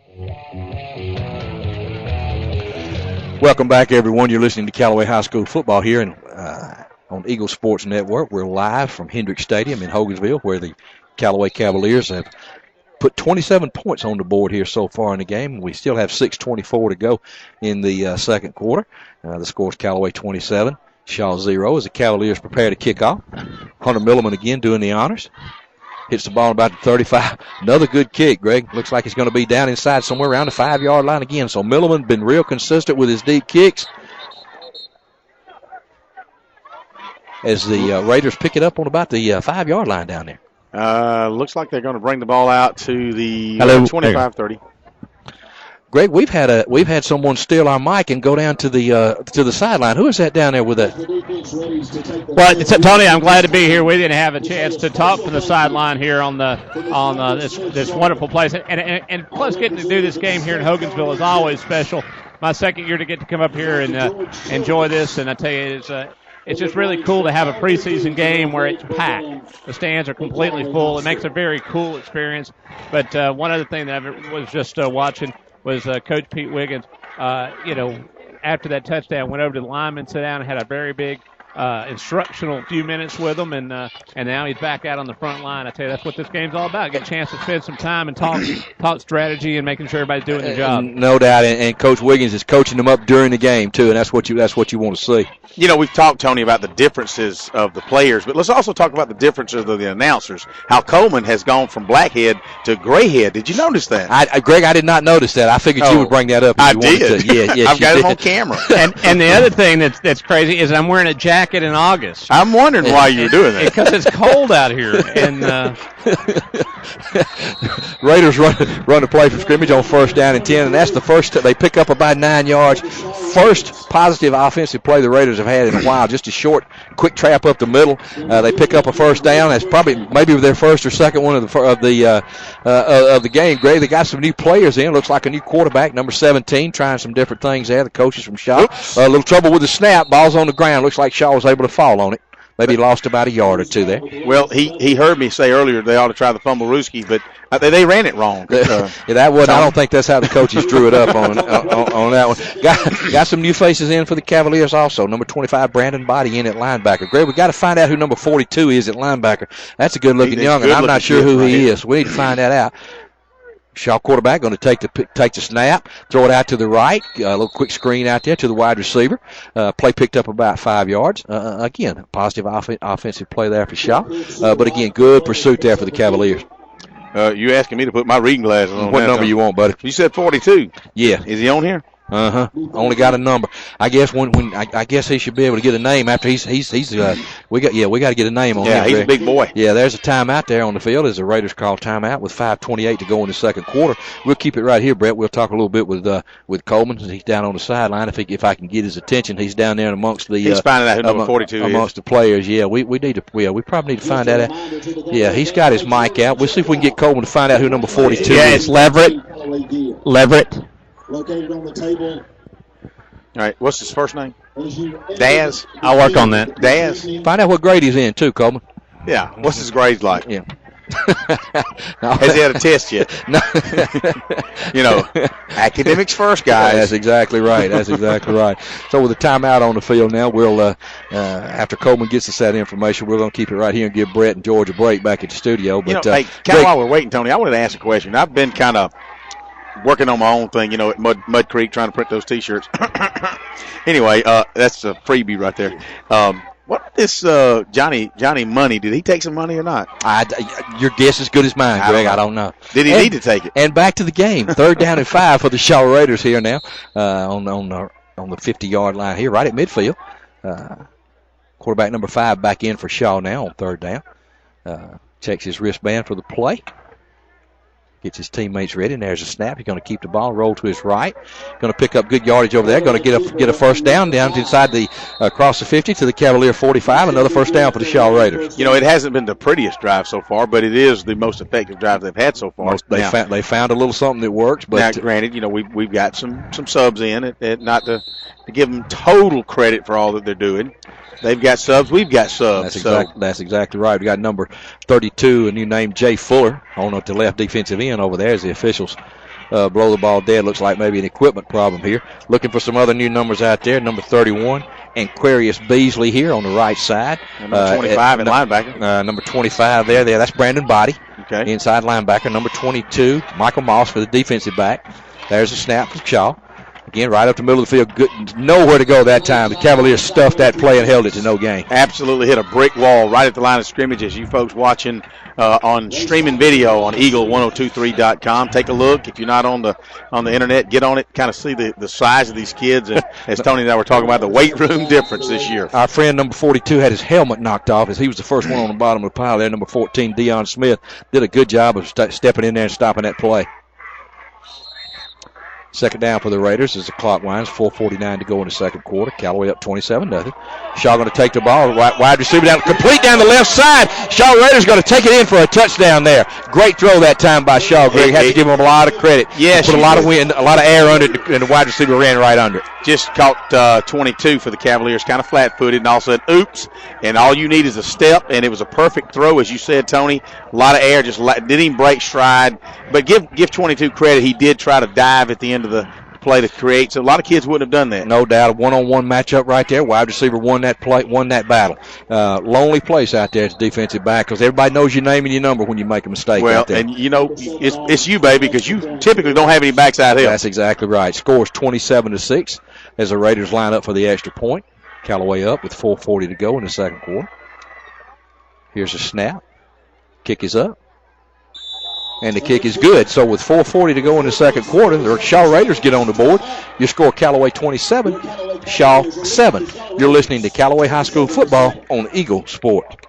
Welcome back, everyone. You're listening to Callaway High School football here on Eagle Sports Network. We're live from Hendrick Stadium in Hogansville, where the Callaway Cavaliers have put 27 points on the board here so far in the game. We still have 6:24 to go in the second quarter. The score is Callaway 27, Shaw 0 as the Cavaliers prepare to kick off. Hunter Milliman again doing the honors. Hits the ball about the 35. Another good kick, Greg. Looks like it's going to be down inside somewhere around the 5-yard line again. So Milliman been real consistent with his deep kicks. As the Raiders pick it up on about the 5-yard line down there.
Looks like they're going to bring the ball out to the 25-30.
Greg, we've had someone steal our mic and go down to the sideline. Who is that down there with that?
Well, Tony, I'm glad to be here with you and have a chance to talk from the sideline here on this wonderful place. And plus, getting to do this game here in Hogansville is always special. My second year to get to come up here and enjoy this, and I tell you, it's just really cool to have a preseason game where it's packed. The stands are completely full. It makes a very cool experience. But one other thing that I was just watching was Coach Pete Wiggins, after that touchdown, went over to the lineman, sat down, and had a very big instructional few minutes with them, and now he's back out on the front line. I tell you, that's what this game's all about. Get a chance to spend some time and talk strategy and making sure everybody's doing their job.
No doubt, and Coach Wiggins is coaching them up during the game too, and that's what you want to see.
You know, we've talked, Tony, about the differences of the players, but let's also talk about the differences of the announcers. How Coleman has gone from blackhead to grayhead. Did you notice that?
Greg, I did not notice that. I figured you would bring that up.
I did.
Yeah,
I've got it on camera.
And the other thing that's crazy is I'm wearing a jacket jacket in August.
I'm wondering why you're doing that.
Because it's cold out here. And
Raiders run the play from scrimmage on 1st down and 10, and that's the first. They pick up about 9 yards. First positive offensive play the Raiders have had in a while. Just a short, quick trap up the middle. They pick up a 1st down. That's probably maybe their first or second one of the game. Greg, they got some new players in. Looks like a new quarterback, number 17, trying some different things there. The coaches from Shaw. A little trouble with the snap. Ball's on the ground. Looks like Shaw was able to fall on it. Maybe he lost about a yard or two there.
Well, he heard me say earlier they ought to try the fumble-rooski, but they ran it wrong.
Yeah, that wasn't. I don't think that's how the coaches drew it up on that one. Got some new faces in for the Cavaliers also. Number 25, Brandon Body in at linebacker. Greg, we got to find out who number 42 is at linebacker. That's a good-looking young, and I'm not sure who he is. We need to find that out. Shaw quarterback going to take the snap, throw it out to the right, a little quick screen out there to the wide receiver. Play picked up about 5 yards. Again, a positive offensive play there for Shaw. But again, good pursuit there for the Cavaliers.
You asking me to put my reading glasses on?
What number you want, buddy?
You said 42.
Yeah.
Is he on here?
Only got a number. I guess I guess he should be able to get a name after we got to get a name on him.
Yeah, he's a big boy.
Yeah, there's a timeout there on the field as the Raiders call timeout with 5:28 to go in the second quarter. We'll keep it right here, Brett. We'll talk a little bit with Coleman. He's down on the sideline. If I can get his attention, he's down there amongst the.
He's finding out who number 42
amongst the players. Yeah, we need to. Yeah, we probably need to find that out. Yeah, he's got his mic out. We'll see if we can get Coleman to find out who number 42 is.
Yeah, it's Leverett.
Located on the table.
All right, what's his first name? Daz.
I'll work on that.
Daz.
Find out what grade he's in too, Coleman.
Yeah, what's his grades like?
Yeah.
Has he had a test yet?
No.
Academics first, guys.
That's exactly right. So with the timeout on the field now, we'll after Coleman gets us that information, we're going to keep it right here and give Brett and George a break back at the studio. But
hey, kind of while we're waiting, Tony, I wanted to ask a question. I've been kind of working on my own thing, at Mud Creek, trying to print those T-shirts. Anyway, that's a freebie right there. What is Johnny Money? Did he take some money or not?
Your guess is as good as mine, Greg. I don't know.
Did he need to take it?
And back to the game. 3rd down and 5 for the Shaw Raiders here now on the 50-yard line here, right at midfield. Quarterback number 5 back in for Shaw now on 3rd down. Checks his wristband for the play. Gets his teammates ready, and there's a snap. He's going to keep the ball, roll to his right. Going to pick up good yardage over there. Going to get a 1st down inside the across the 50 to the Cavalier 45. Another 1st down for the Shaw Raiders.
It hasn't been the prettiest drive so far, but it is the most effective drive they've had so far.
They found a little something that works. But
now, granted, we've got some subs in, not to give them total credit for all that they're doing. They've got subs. We've got subs.
That's exactly right. We got number 32, a new name, Jay Fuller, on the left defensive end over there as the officials blow the ball dead. Looks like maybe an equipment problem here. Looking for some other new numbers out there. Number 31, Aquarius Beasley here on the right side.
Number 25 in linebacker.
Number 25 there. That's Brandon Body.
Okay.
Inside linebacker. Number 22, Michael Moss for the defensive back. There's a snap from Shaw. Again, right up the middle of the field. Good, nowhere to go that time. The Cavaliers stuffed that play and held it to no gain.
Absolutely hit a brick wall right at the line of scrimmage. As you folks watching on streaming video on Eagle1023.com, take a look. If you're not on the internet, get on it. Kind of see the size of these kids. And as Tony and I were talking about, the weight room difference this year.
Our friend number 42 had his helmet knocked off as he was the first one on the bottom of the pile there. Number 14, Deion Smith, did a good job of stepping in there and stopping that play. 2nd down for the Raiders as the clock winds. 4:49 to go in the second quarter. Callaway up 27-0. Shaw going to take the ball. Wide receiver down, complete down the left side. Shaw Raiders going to take it in for a touchdown there. Great throw that time by Shaw. Greg had to give him a lot of credit.
Yes,
put a lot of wind, a lot of air under it, and the wide receiver ran right under it.
Just caught 22 for the Cavaliers, kind of flat-footed, and all of a sudden, oops, and all you need is a step, and it was a perfect throw, as you said, Tony. A lot of air, just didn't even break stride. But give 22 credit. He did try to dive at the end of the play to create, so a lot of kids wouldn't have done that.
No doubt, a one-on-one matchup right there. Wide receiver won that battle. Lonely place out there as defensive back because everybody knows your name and your number when you make a mistake.
Well,
out there.
and it's you, baby, because you typically don't have any backside help.
That's exactly right. Scores 27-6 as the Raiders line up for the extra point. Callaway up with 4:40 to go in the second quarter. Here's a snap. Kick is up. And the kick is good. So with 4:40 to go in the second quarter, the Shaw Raiders get on the board. Your score, Callaway 27, Shaw 7. You're listening to Callaway High School football on Eagle Sport.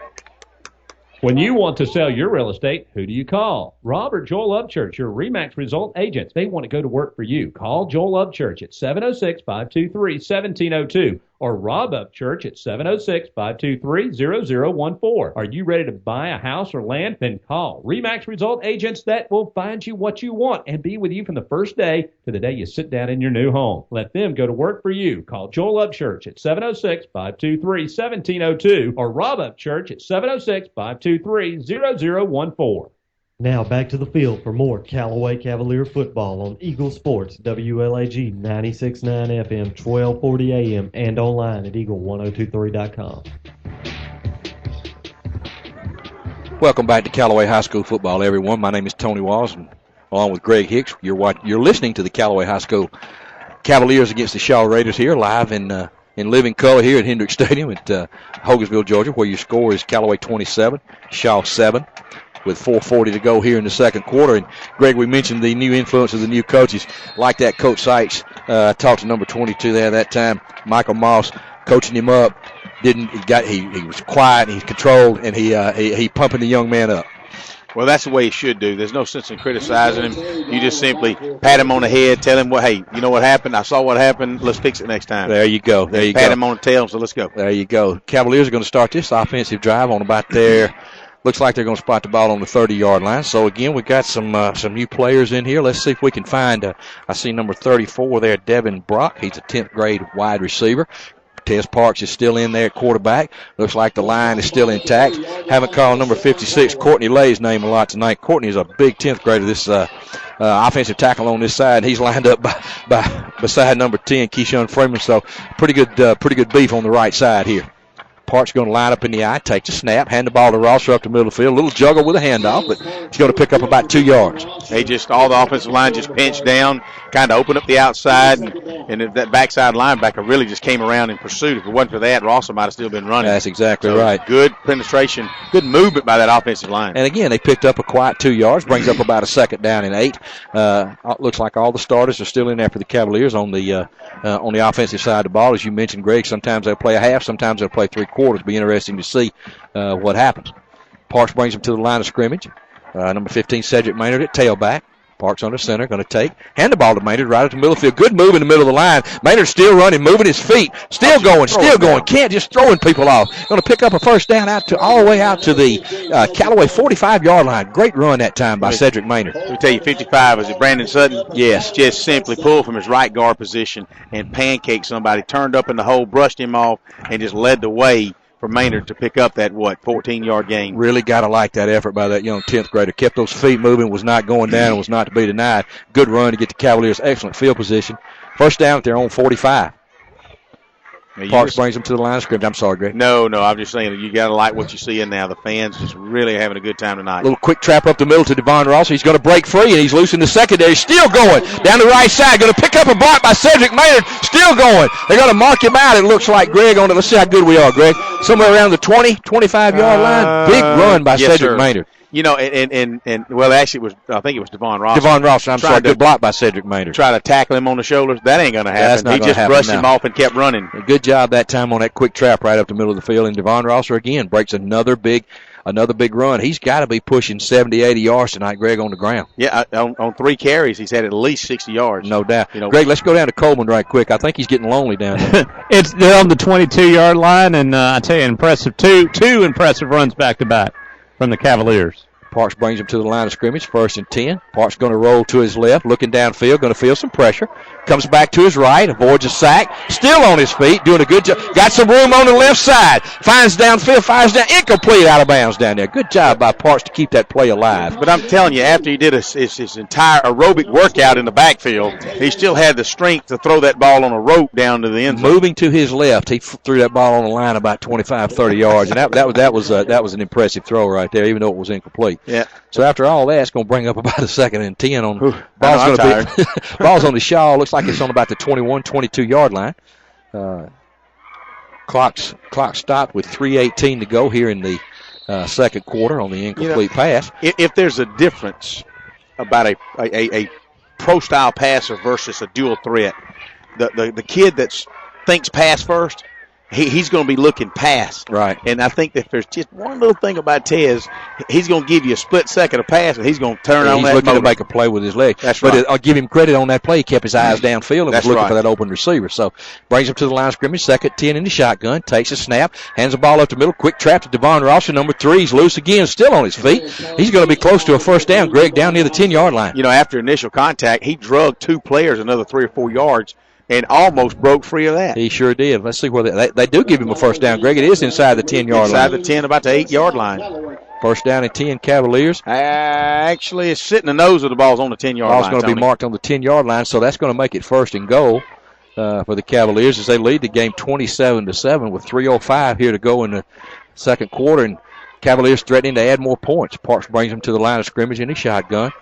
When you want to sell your real estate, who do you call? Rob or Joel Upchurch, your RE/MAX result agents. They want to go to work for you. Call Joel Upchurch at 706-523-1702 or Rob Upchurch at 706-523-0014. Are you ready to buy a house or land? Then call RE/MAX result agents that will find you what you want and be with you from the first day to the day you sit down in your new home. Let them go to work for you. Call Joel Upchurch at 706-523-1702 or Rob Upchurch at 706-523-0014.
Now back to the field for more Callaway Cavalier football on Eagle Sports, WLAG 96.9 FM, 1240 AM, and online at eagle1023.com.
Welcome back to Callaway High School football, everyone. My name is Tony Walls, and along with Greg Hicks, you're listening to the Callaway High School Cavaliers against the Shaw Raiders here, live in living color here at Hendricks Stadium at Hogansville, Georgia, where your score is Callaway 27, Shaw 7. With 4:40 to go here in the second quarter. And, Greg, we mentioned the new influence of the new coaches. Like that, Coach Sykes talked to number 22 there that time, Michael Moss, coaching him up. He was quiet, he's controlled, and he pumping the young man up.
Well, that's the way he should do. There's no sense in criticizing him. You just simply pat him on the head, tell him, well, hey, you know what happened? I saw what happened. Let's fix it next time.
There you go.
Pat him on the tail, so let's go.
There you go. Cavaliers are going to start this offensive drive on about there. Looks like they're going to spot the ball on the 30-yard line. So, again, we've got some new players in here. Let's see if we can find I see number 34 there, Devin Brock. He's a 10th grade wide receiver. Tez Parks is still in there at quarterback. Looks like the line is still intact. Haven't called number 56, Courtney Lay's name a lot tonight. Courtney is a big 10th grader, this offensive tackle on this side. He's lined up beside number 10, Keyshawn Freeman. So, pretty good beef on the right side here. Park's going to line up in the eye, take the snap, hand the ball to Rosser up the middle of the field. A little juggle with a handoff, but he's going to pick up about 2 yards.
All the offensive line just pinched down, kind of opened up the outside, and that backside linebacker really just came around in pursuit. If it wasn't for that, Rosser might have still been running.
That's exactly right.
Good penetration, good movement by that offensive line.
And again, they picked up a quiet 2 yards, brings up about a 2nd down and 8. Looks like all the starters are still in there for the Cavaliers on the offensive side of the ball. As you mentioned, Greg, sometimes they'll play a half, sometimes they'll play 3 quarters. Be interesting to see what happens. Parks brings him to the line of scrimmage. Number 15, Cedric Maynard at tailback. Parks on the center, going to hand the ball to Maynard right at the middle of the field. Good move in the middle of the line. Maynard still running, moving his feet, still going. Can't just throwing people off. Going to pick up a 1st down all the way out to the Callaway 45-yard line. Great run that time by Cedric Maynard.
Let me tell you, 55, is it Brandon Sutton?
Yes.
Just simply pulled from his right guard position and pancaked somebody, turned up in the hole, brushed him off, and just led the way for Maynard to pick up that, 14-yard gain.
Really got to like that effort by that young 10th grader. Kept those feet moving, was not going down, and was not to be denied. Good run to get the Cavaliers excellent field position. 1st down at their own 45. Parks brings them to the line of scrimmage. I'm sorry, Greg.
No, I'm just saying that you got to like what you see in now. The fans just really having a good time tonight.
Little quick trap up the middle to Devon Ross. He's going to break free, and he's loose in the secondary. Still going down the right side. Going to pick up a block by Cedric Maynard. Still going. They're going to mark him out. It looks like, Greg, on it. Let's see how good we are, Greg. Somewhere around the 20, 25-yard line. Big run by Cedric Maynard.
Well, actually, I think it was Devon Ross.
Devon Ross, I'm sorry. Good block by Cedric Maynard.
Try to tackle him on the shoulders. That ain't going to happen. He just brushed him off and kept running.
A good job that time on that quick trap right up the middle of the field. And Devon Rosser, again, breaks another big run. He's got to be pushing 70, 80 yards tonight, Greg, on the ground.
Yeah, on 3 carries, he's had at least 60 yards.
No doubt. Greg, let's go down to Coleman right quick. I think he's getting lonely down there.
They're on the 22-yard line, and I tell you, impressive two impressive runs back-to-back from the Cavaliers.
Parks brings him to the line of scrimmage, 1st and 10. Parks going to roll to his left, looking downfield, going to feel some pressure. Comes back to his right, avoids a sack. Still on his feet, doing a good job. Got some room on the left side. Finds downfield, fires down, incomplete, out of bounds down there. Good job by Parks to keep that play alive.
But I'm telling you, after he did his entire aerobic workout in the backfield, he still had the strength to throw that ball on a rope down to the end zone.
Moving to his left, he threw that ball on the line about 25, 30 yards, and that was an impressive throw right there, even though it was incomplete.
Yeah.
So after all that, it's going to bring up about a 2nd and 10 on ball's going to be ball's on the Shaw. Looks like it's on about the 21, 22-yard line. Clock stopped with 3:18 to go here in the second quarter on the incomplete pass.
If there's a difference about a pro-style passer versus a dual threat. The kid that thinks pass first, he's going to be looking pass.
Right.
And I think that if there's just one little thing about Tez, he's going to give you a split second of pass, and he's going to turn on that
He's looking
motor.
to make a play with his leg.
That's
but
right.
I'll give him credit on that play. He kept his eyes downfield and
That's
was looking
right.
for that open receiver. So brings him to the line of scrimmage, 2nd 10 in the shotgun, takes a snap, hands the ball up the middle, quick trap to Devon Rosser, number 3. He's loose again, still on his feet. He's going to be close to a first down, Greg, down near the 10-yard line.
You know, after initial contact, he drugged 2 players another 3 or 4 yards and almost broke free of that.
He sure did. Let's see where they do give him a first down, Greg. It is inside the 10-yard line.
Inside the 10, about the 8-yard line.
First down and 10, Cavaliers.
Actually, it's sitting the nose of the ball's on the 10-yard line.
Ball's going to be marked on the 10-yard line, so that's going to make it 1st and goal for the Cavaliers as they lead the game 27-7 with 3:05 here to go in the second quarter. And Cavaliers threatening to add more points. Parks brings them to the line of scrimmage in the shotgun.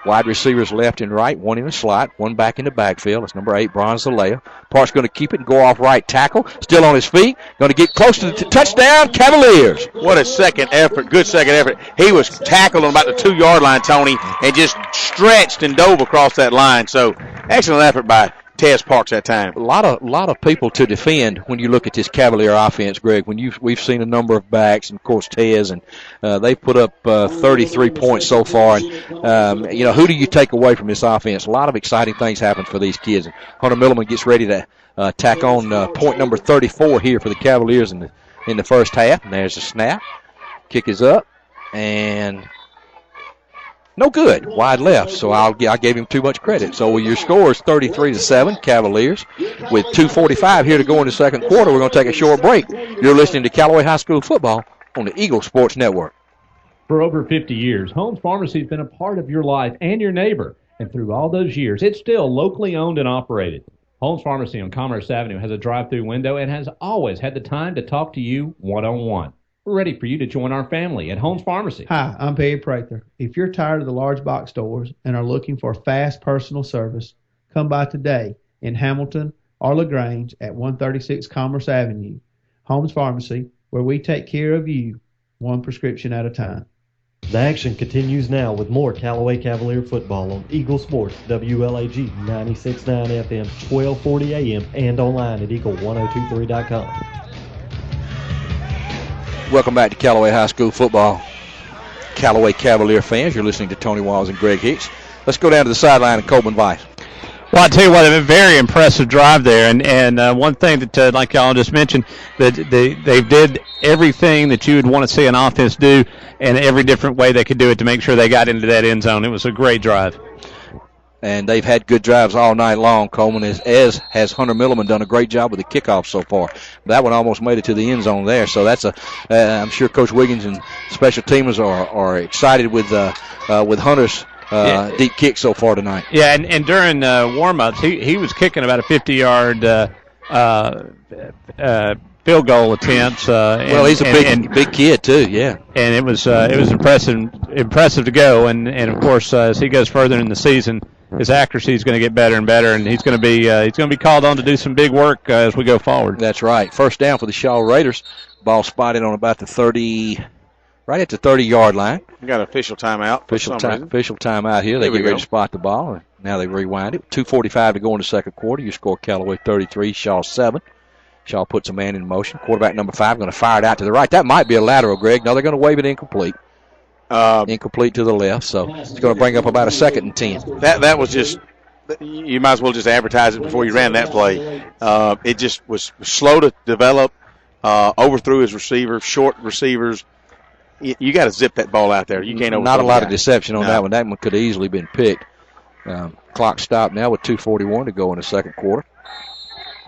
Wide receivers left and right, one in the slot, one back in the backfield. That's number 8, Bronze Zalea. Parks going to keep it and go off right tackle. Still on his feet. Going to get close to the touchdown, Cavaliers.
What a second effort. Good second effort. He was tackled on about the 2-yard line, Tony, and just stretched and dove across that line. So excellent effort by Tez Parks that time.
A lot of people to defend when you look at this Cavalier offense, Greg. We've seen a number of backs, and of course Tez, and they've put up 33 points so far. And who do you take away from this offense? A lot of exciting things happen for these kids. And Hunter Milliman gets ready to tack on point number 34 here for the Cavaliers in the first half. And there's a snap. Kick is up, and no good. Wide left. So I gave him too much credit. So your score is 33-7, Cavaliers. With 2:45 here to go in the second quarter, we're going to take a short break. You're listening to Callaway High School football on the Eagle Sports Network.
For over 50 years, Holmes Pharmacy has been a part of your life and your neighbor. And through all those years, it's still locally owned and operated. Holmes Pharmacy on Commerce Avenue has a drive-through window and has always had the time to talk to you one-on-one. We're ready for you to join our family at Holmes Pharmacy.
Hi, I'm Perry Prather. If you're tired of the large box stores and are looking for fast personal service, come by today in Hamilton or LaGrange at 136 Commerce Avenue. Holmes Pharmacy, where we take care of you one prescription at a time.
The action continues now with more Callaway Cavalier football on Eagle Sports, WLAG 96.9 FM, 1240 AM, and online at eagle1023.com.
Welcome back to Callaway High School football. Callaway Cavalier fans, you're listening to Tony Walls and Greg Hicks. Let's go down to the sideline and Coleman Weiss.
Well, I tell you what, a very impressive drive there, and one thing that, like y'all just mentioned, that they did everything that you would want to see an offense do, and every different way they could do it to make sure they got into that end zone. It was a great drive.
And they've had good drives all night long, Coleman, as has Hunter Milliman done a great job with the kickoff so far. That one almost made it to the end zone there. So that's I'm sure Coach Wiggins and special teamers are excited with Hunter's deep kick so far tonight.
Yeah, and during warm-ups, he was kicking about a 50-yard field goal attempts.
Well, he's a big kid too. Yeah,
and it was impressive to go. And of course, as he goes further in the season, his accuracy is going to get better and better, and he's going to be called on to do some big work as we go forward.
That's right. First down for the Shaw Raiders. Ball spotted on about the 30, right at the 30-yard line.
We got an official timeout.
Official timeout here. They get ready to spot the ball. Now they rewind it. 2:45 to go in the second quarter. You score Callaway 33, Shaw 7. Shaw puts a man in motion. Quarterback number 5 going to fire it out to the right. That might be a lateral, Greg. No, they're going to wave it incomplete. Incomplete to the left, so it's going to bring up about a 2nd and 10.
That was just, you might as well just advertise it before you ran that play. It just was slow to develop, overthrew his receiver, short receivers. You got to zip that ball out there. You can't overthrow.
Not a lot of deception on that one. That one could have easily been picked. Clock stopped now with 2:41 to go in the second quarter.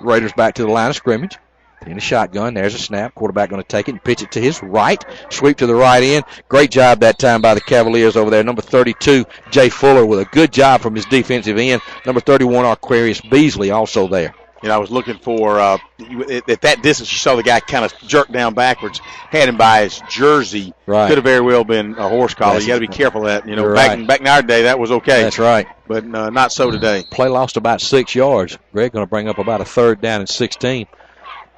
Raiders back to the line of scrimmage. In the shotgun, there's a snap. Quarterback going to take it and pitch it to his right. Sweep to the right end. Great job that time by the Cavaliers over there. Number 32, Jay Fuller, with a good job from his defensive end. Number 31, Aquarius Beasley, also there.
You know, I was looking for, at that distance, you saw the guy kind of jerk down backwards, had him by his jersey.
Right.
Could have very well been a horse collar. You got to be careful of that. You know, back in our day, that was okay.
That's right.
But not so today.
Play lost about 6 yards. Greg going to bring up about a 3rd down and 16.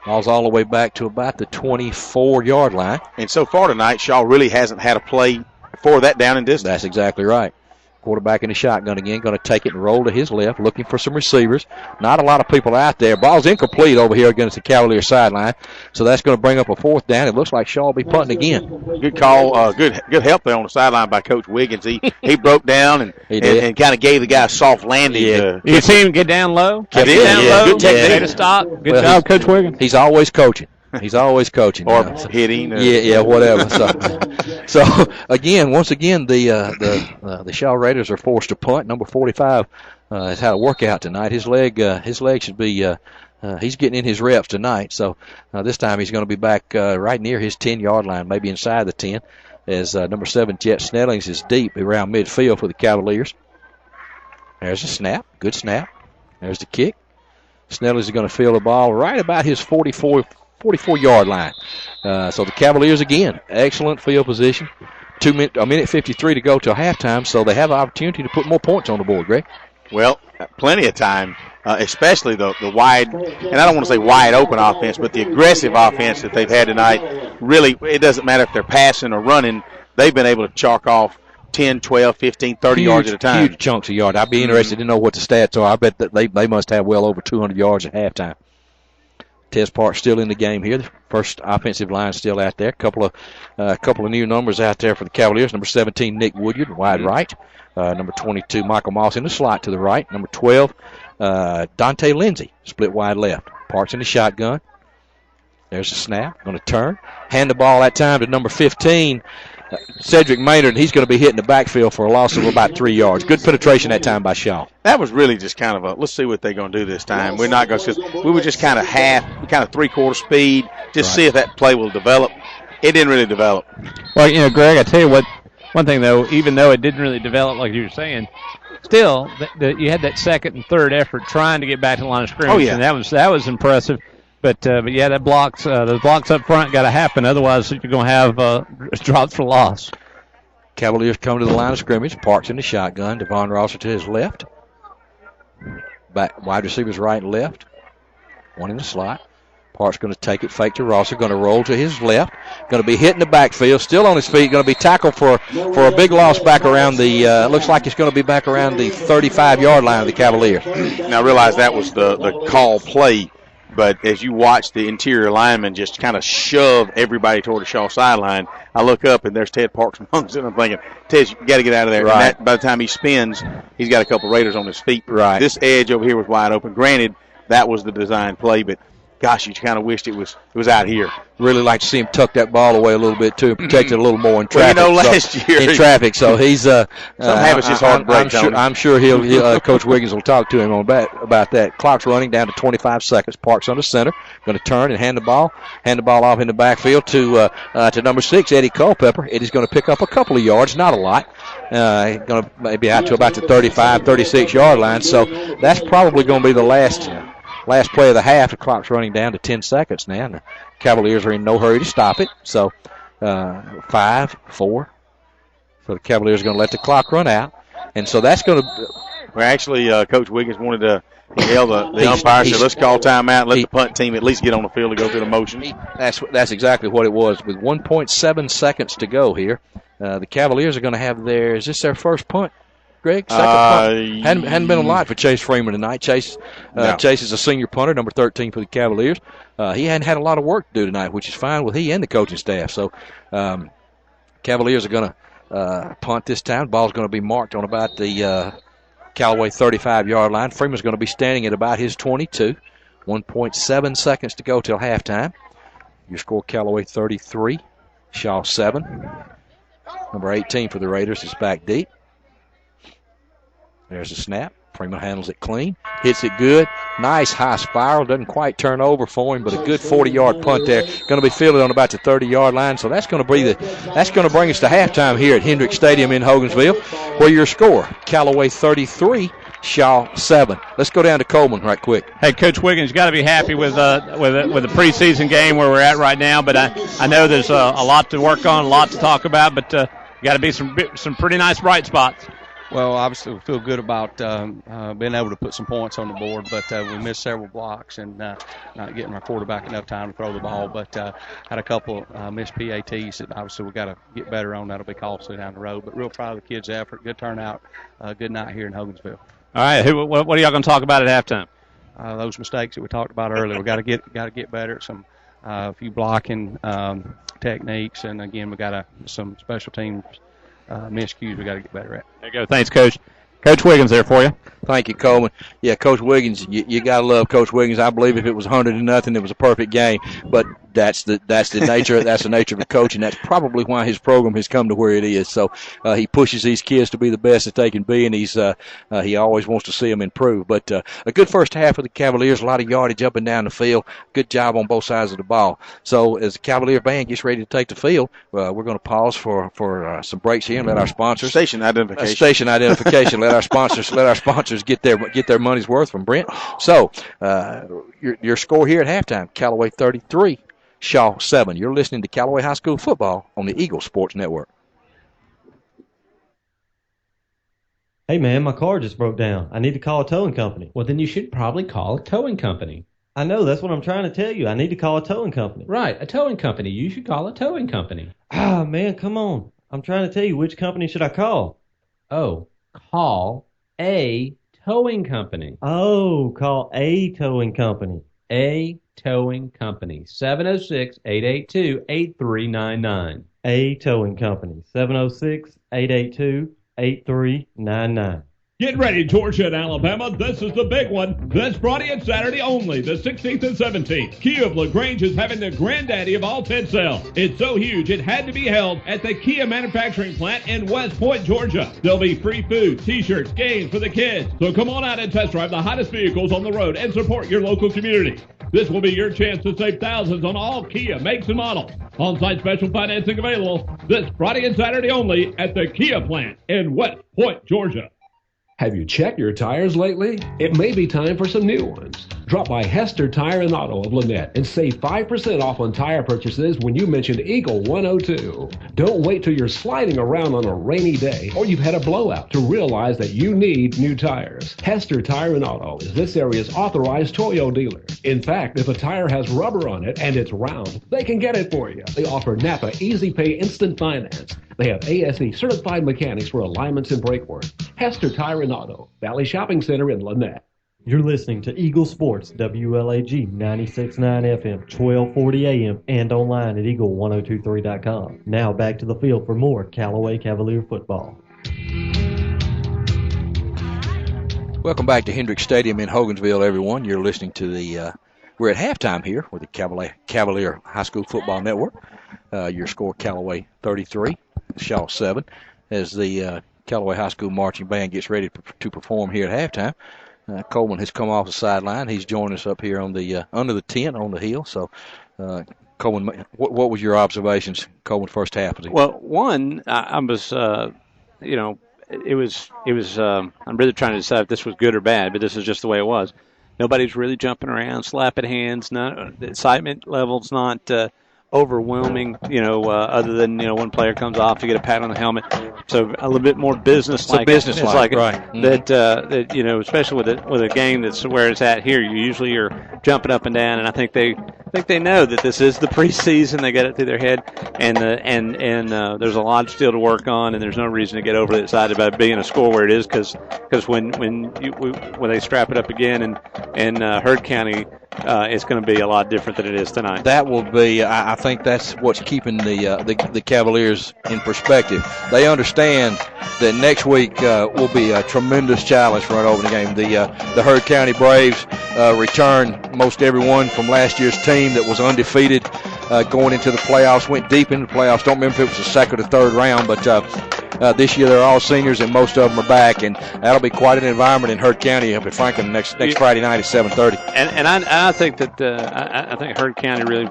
Ball's all the way back to about the 24-yard line.
And so far tonight, Shaw really hasn't had a play for that down and distance.
That's exactly right. Quarterback in the shotgun again, going to take it and roll to his left, looking for some receivers. Not a lot of people out there. Ball's incomplete over here against the Cavalier sideline, so that's going to bring up a 4th down. It looks like Shaw will be punting again.
Good call. Good help there on the sideline by Coach Wiggins. He broke down and kind of gave the guy a soft landing.
Yeah. You see him get down low?
Get
down low.
Good technique.
Made a stop. Good job, Coach Wiggins.
He's always coaching. He's always coaching.
Or hitting.
Whatever. So once again, the Shaw Raiders are forced to punt. Number 45 has had a workout tonight. His leg should be. He's getting in his reps tonight. So this time he's going to be back right near his 10-yard line, maybe inside the 10. As number 7 Jet Snellings is deep around midfield for the Cavaliers. There's a snap. Good snap. There's the kick. Snellings is going to field the ball right about his 44-yard line. So the Cavaliers, again, excellent field position. A minute 53 to go till halftime, so they have an opportunity to put more points on the board, Greg.
Well, plenty of time, especially the wide, and I don't want to say wide open offense, but the aggressive offense that they've had tonight. Really, it doesn't matter if they're passing or running. They've been able to chalk off 10, 12, 15, 30 yards at a time.
Huge chunks of yards. I'd be interested to know what the stats are. I bet that they must have well over 200 yards at halftime. Tez Park still in the game here. The first offensive line still out there. Couple of new numbers out there for the Cavaliers. Number 17, Nick Woodyard, wide right. Number 22, Michael Moss in the slot to the right. Number 12, Dante Lindsay, split wide left. Park's in the shotgun. There's a snap. Going to turn. Hand the ball that time to number 15, Cedric Maynard. He's going to be hitting the backfield for a loss of about 3 yards. Good penetration that time by Shaw.
That was really just kind of let's see what they're going to do this time. We're not going to, we were just kind of three-quarter speed, just see if that play will develop. It didn't really develop.
Well, Greg, I tell you what, one thing, though, even though it didn't really develop like you were saying, still, you had that second and third effort trying to get back to the line of scrimmage.
Oh, yeah.
And that was impressive. But yeah, those blocks up front got to happen. Otherwise, you're going to have drops for loss.
Cavaliers come to the line of scrimmage. Parks in the shotgun. Devon Rosser to his left. Back wide receivers right and left. One in the slot. Parks going to take it, fake to Rosser. Going to roll to his left. Going to be hitting the backfield. Still on his feet. Going to be tackled for a big loss back around the. Looks like it's going to be back around the 35-yard line of the Cavaliers.
Now I realize that was the call play. But as you watch the interior lineman just kind of shove everybody toward the Shaw sideline, I look up and there's Ted Parks amongst them. I'm thinking, Ted, you got to get out of there.
Right.
And by the time he spins, he's got a couple of Raiders on his feet.
Right.
This edge over here was wide open. Granted, that was the design play, but gosh, you kind of wished it was out here.
Really like to see him tuck that ball away a little bit too, protect it a little more in traffic.
Well, last year
in traffic, so he's
some habits just hard to break.
I'm sure he'll Coach Wiggins will talk to him about that. Clock's running down to 25 seconds. Parks on the center, going to turn and hand the ball off in the backfield to number 6, Eddie Culpepper. Eddie's going to pick up a couple of yards, not a lot. Going to maybe out to about the 35, 36-yard line. So that's probably going to be the last play of the half. The clock's running down to 10 seconds now. And the Cavaliers are in no hurry to stop it. So 5-4. So the Cavaliers are going to let the clock run out. And so that's going to...
Well, actually, Coach Wiggins wanted to yell the umpire, said, let's call timeout and let the punt team at least get on the field to go through the motions.
That's exactly what it was. With 1.7 seconds to go here, the Cavaliers are going to have is this their first punt? Greg, second punt. Hadn't been a lot for Chase Freeman tonight. Chase is a senior punter, number 13 for the Cavaliers. He hadn't had a lot of work to do tonight, which is fine with he and the coaching staff. So Cavaliers are going to punt this time. The ball's going to be marked on about the Callaway 35-yard line. Freeman's going to be standing at about his 22. 1.7 seconds to go till halftime. Your score, Callaway 33, Shaw 7. Number 18 for the Raiders is back deep. There's a snap. Freeman handles it clean. Hits it good. Nice high spiral. Doesn't quite turn over for him, but a good 40-yard punt there. Going to be fielded on about the 30-yard line. So that's going to bring us to halftime here at Hendricks Stadium in Hogansville, where your score, Callaway 33, Shaw 7. Let's go down to Coleman right quick.
Hey, Coach Wiggins, got to be happy with the preseason game where we're at right now. But I know there's a lot to work on, a lot to talk about. But got to be some pretty nice bright spots.
Well, obviously we feel good about being able to put some points on the board, but we missed several blocks and not getting our quarterback enough time to throw the ball. But had a couple missed PATs that obviously we got to get better on. That'll be costly down the road. But real proud of the kids' effort. Good turnout. Good night here in Hogansville.
All right, what are y'all going to talk about at halftime?
Those mistakes that we talked about earlier. We got to get better at some a few blocking techniques, and again we got some special teams miscues we got to get better at.
There you go. Thanks, Coach. Coach Wiggins there for you.
Thank you, Coleman. Yeah, Coach Wiggins, you got to love Coach Wiggins. I believe if it was 100-0, it was a perfect game. But that's the nature that's the nature of the coach, and that's probably why his program has come to where it is. So he pushes these kids to be the best that they can be, and he always wants to see them improve. But a good first half of the Cavaliers, a lot of yardage up and down the field. Good job on both sides of the ball. So as the Cavalier band gets ready to take the field, we're going to pause for some breaks here and let our sponsors
station identification.
Let our sponsors get their money's worth from Brent. So your score here at halftime: Callaway 33, Shaw 7. You're listening to Callaway High School football on the Eagle Sports Network.
Hey man, my car just broke down. I need to call a towing company.
Well, then you should probably call a towing company.
I know, that's what I'm trying to tell you. I need to call a towing company.
Right, a towing company. You should call a towing company.
Ah, man, come on. I'm trying to tell you, which company should I call?
Oh, call a towing company.
Oh, call a towing company.
A towing company. 706-882-8399.
A towing company. 706-882-8399.
Get ready, Georgia and Alabama. This is the big one. This Friday and Saturday only, the 16th and 17th. Kia of LaGrange is having the granddaddy of all Ted sale. It's so huge, it had to be held at the Kia manufacturing plant in West Point, Georgia. There'll be free food, t-shirts, games for the kids. So come on out and test drive the hottest vehicles on the road and support your local community. This will be your chance to save thousands on all Kia makes and models. On-site special financing available this Friday and Saturday only at the Kia plant in West Point, Georgia.
Have you checked your tires lately? It may be time for some new ones. Drop by Hester Tire and Auto of Lynette and save 5% off on tire purchases when you mention Eagle 102. Don't wait till you're sliding around on a rainy day or you've had a blowout to realize that you need new tires. Hester Tire and Auto is this area's authorized Toyo dealer. In fact, if a tire has rubber on it and it's round, they can get it for you. They offer Napa Easy Pay Instant Finance. They have ASE certified mechanics for alignments and brake work. Hester Tire and Auto, Valley Shopping Center in Lynette.
You're listening to Eagle Sports, WLAG 96.9 FM, 1240 AM, and online at eagle1023.com. Now back to the field for more Callaway Cavalier football.
Welcome back to Hendricks Stadium in Hogansville, everyone. You're listening to we're at halftime here with the Cavalier High School Football Network. Your score, Callaway 33, Shaw 7, as the Callaway High School marching band gets ready to perform here at halftime. Coleman has come off the sideline. He's joined us up here on the under the tent on the hill. So, Coleman, what was your observations, Coleman, first half of the game?
Well, one, I was, it was. I'm really trying to decide if this was good or bad, but this is just the way it was. Nobody's really jumping around, slapping hands. The excitement level's not overwhelming, other than, one player comes off to get a pat on the helmet. So a little bit more business-like.
It's business-like, right.
That, especially with a game that's where it's at here, you usually are jumping up and down, and I think they know that this is the preseason. They got it through their head, and there's a lot still to work on, and there's no reason to get overly excited about it being a score where it is, because when they strap it up again in Heard County, it's going to be a lot different than it is tonight.
That will be. I think that's what's keeping the Cavaliers in perspective. They understand that next week will be a tremendous challenge for an opening game. The Heard County Braves return most everyone from last year's team that was undefeated going into the playoffs. Went deep into the playoffs. Don't remember if it was the second or third round, but this year they're all seniors and most of them are back, and that'll be quite an environment in Heard County up at Franklin next Friday night at 7:30.
And I think that I think Heard County really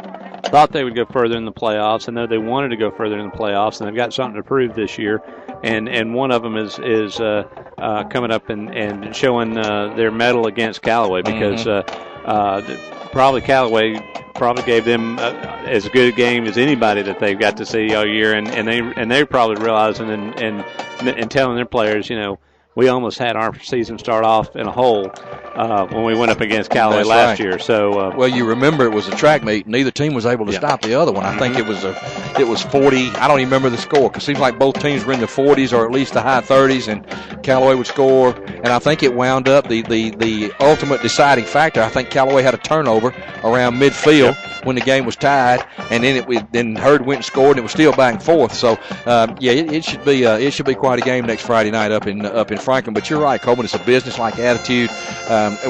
thought they would go further in the playoffs. I know they wanted to go further in the playoffs, and they've got something to prove this year. And one of them is coming up and showing their medal against Callaway, because probably Callaway gave them as good a game as anybody that they've got to see all year, and they're probably realizing and telling their players, we almost had our season start off in a hole when we went up against Callaway last year. So,
well, you remember it was a track meet. Neither team was able to stop the other one. I think it was 40. I don't even remember the score because it seems like both teams were in the 40s or at least the high 30s, and Callaway would score. And I think it wound up the ultimate deciding factor. I think Callaway had a turnover around midfield when the game was tied, and then Hurd went and scored, and it was still back and forth. So, it should be quite a game next Friday night up in Franklin. But you're right, Coleman. It's a business-like attitude.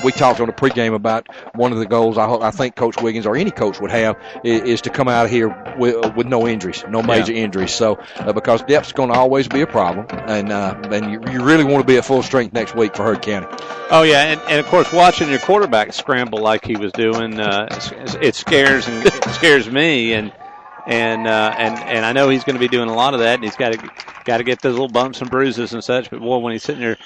We talked on the pregame about one of the goals I think Coach Wiggins or any coach would have is to come out of here with no injuries, no major injuries. So because depth's going to always be a problem, and you really want to be at full strength next week for Hurd County.
Oh yeah, and of course watching your quarterback scramble like he was doing, it scares me and I know he's going to be doing a lot of that, and he's got to get those little bumps and bruises and such. But boy, when he's sitting there,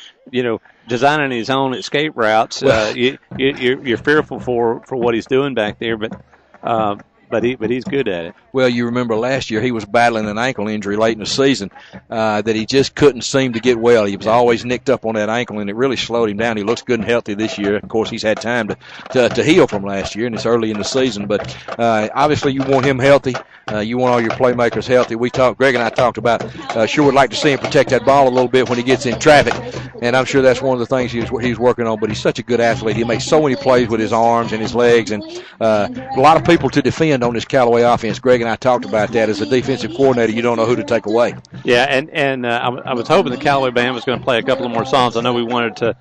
designing his own escape routes, you're fearful for what he's doing back there. But he's good at it.
Well, you remember last year he was battling an ankle injury late in the season that he just couldn't seem to get well. He was always nicked up on that ankle, and it really slowed him down. He looks good and healthy this year. Of course, he's had time to heal from last year, and it's early in the season. But obviously, you want him healthy. You want all your playmakers healthy. Greg and I talked about sure would like to see him protect that ball a little bit when he gets in traffic, and I'm sure that's one of the things he's working on. But he's such a good athlete. He makes so many plays with his arms and his legs, and a lot of people to defend on this Callaway offense. Greg and I talked about that. As a defensive coordinator, you don't know who to take away.
Yeah, and I was hoping the Callaway band was going to play a couple of more songs. I know we wanted to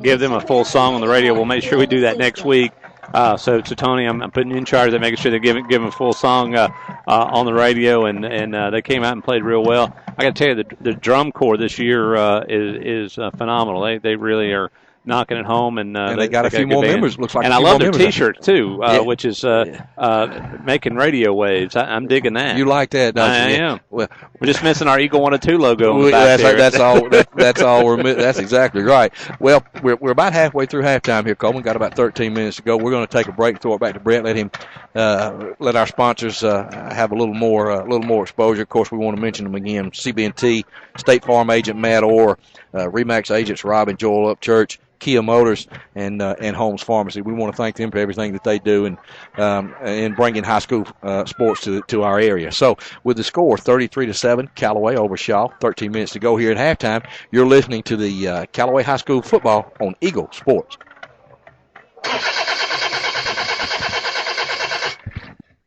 give them a full song on the radio. We'll make sure we do that next week. So Tony, I'm putting you in charge of making sure they give them a full song on the radio, and they came out and played real well. I got to tell you, the drum corps this year is phenomenal. They really are knocking it home, and
they got a few more members. Looks like,
and I love their T-shirt too, which is making radio waves. I'm digging that.
You like that, don't you?
I am. Well, we're just missing our Eagle 102 logo on the back there.
That's all. That's all. That's exactly right. Well, we're about halfway through halftime here, Coleman. Got about 13 minutes to go. We're going to take a break, throw it back to Brett, let our sponsors have a little more exposure. Of course, we want to mention them again: CB&T, State Farm agent Matt Orr, Remax agents Rob and Joel Upchurch, Kia Motors, and Holmes Pharmacy. We want to thank them for everything that they do in bringing high school sports to our area. So with the score 33-7, Callaway over Shaw, 13 minutes to go here at halftime, you're listening to the Callaway High School football on Eagle Sports.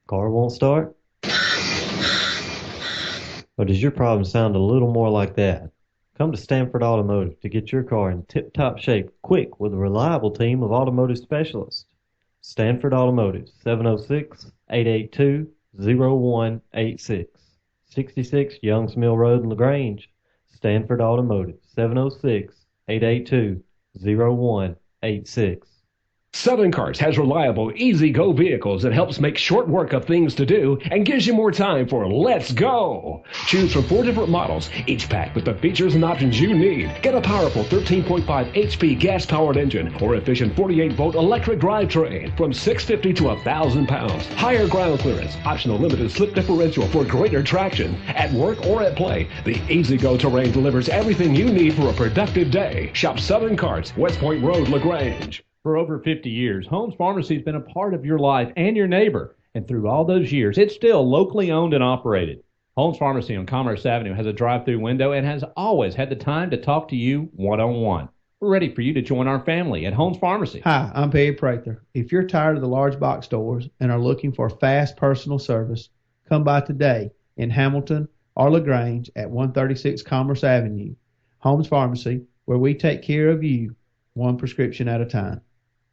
Car won't start? Or does your problem sound a little more like that? Come to Stanford Automotive to get your car in tip-top shape quick with a reliable team of automotive specialists. Stanford Automotive, 706-882-0186. 66 Youngs Mill Road in LaGrange. Stanford Automotive, 706-882-0186.
Southern Cars has reliable, easy-go vehicles that helps make short work of things to do and gives you more time for Let's Go. Choose from 4 different models, each packed with the features and options you need. Get a powerful 13.5 HP gas-powered engine or efficient 48-volt electric drivetrain from $650 to £1,000. Higher ground clearance, optional limited slip differential for greater traction. At work or at play, the easy-go terrain delivers everything you need for a productive day. Shop Southern Cars, West Point Road, LaGrange.
For over 50 years, Holmes Pharmacy has been a part of your life and your neighbor. And through all those years, it's still locally owned and operated. Holmes Pharmacy on Commerce Avenue has a drive-through window and has always had the time to talk to you one-on-one. We're ready for you to join our family at Holmes Pharmacy.
Hi, I'm Peggy Prather. If you're tired of the large box stores and are looking for fast personal service, come by today in Hamilton or LaGrange at 136 Commerce Avenue. Holmes Pharmacy, where we take care of you one prescription at a time.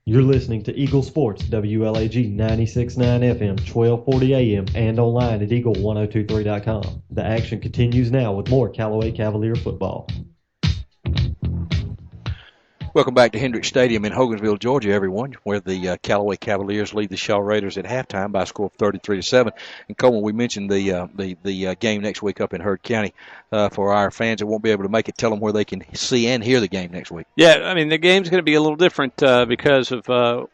You're listening to Eagle Sports, WLAG 96.9 FM, 1240 AM, and online at eagle1023.com. The action continues now with more Callaway Cavalier football.
Welcome back to Hendricks Stadium in Hogansville, Georgia, everyone, where the Callaway Cavaliers lead the Shaw Raiders at halftime by a score of 33-7. And Coleman, we mentioned the game next week up in Heard County. For our fans that won't be able to make it, tell them where they can see and hear the game next week.
Yeah, I mean, the game's going to be a little different because of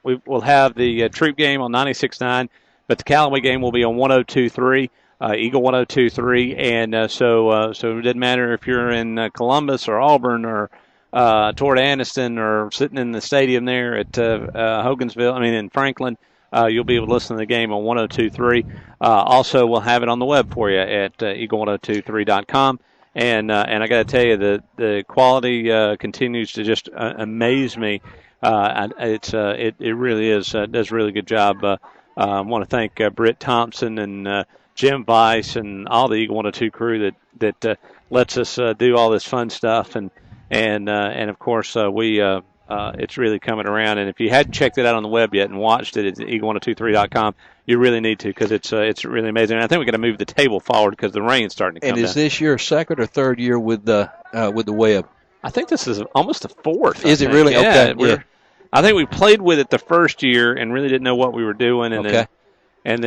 we'll have the Troop game on 96.9, but the Callaway game will be on 102.3. Eagle 102.3, and so it doesn't matter if you're in Columbus or Auburn or toward Anniston or sitting in the stadium there at Hogansville, in Franklin, you'll be able to listen to the game on 102.3. Also, we'll have it on the web for you at eagle1023.com. And I got to tell you, the quality continues to just amaze me. It really is does a really good job. I want to thank Britt Thompson and Jim Weiss and all the Eagle 102 crew that lets us do all this fun stuff, and of course it's really coming around. And if you hadn't checked it out on the web yet and watched it at eagle1023.com, you really need to, because it's really amazing. And I think we got to move the table forward because the rain's starting to come down.
And is this your second or third year with the web?
I think this is almost the fourth.
Is it really?
Yeah,
Okay. Yeah.
I think we played with it the first year and really didn't know what we were doing, and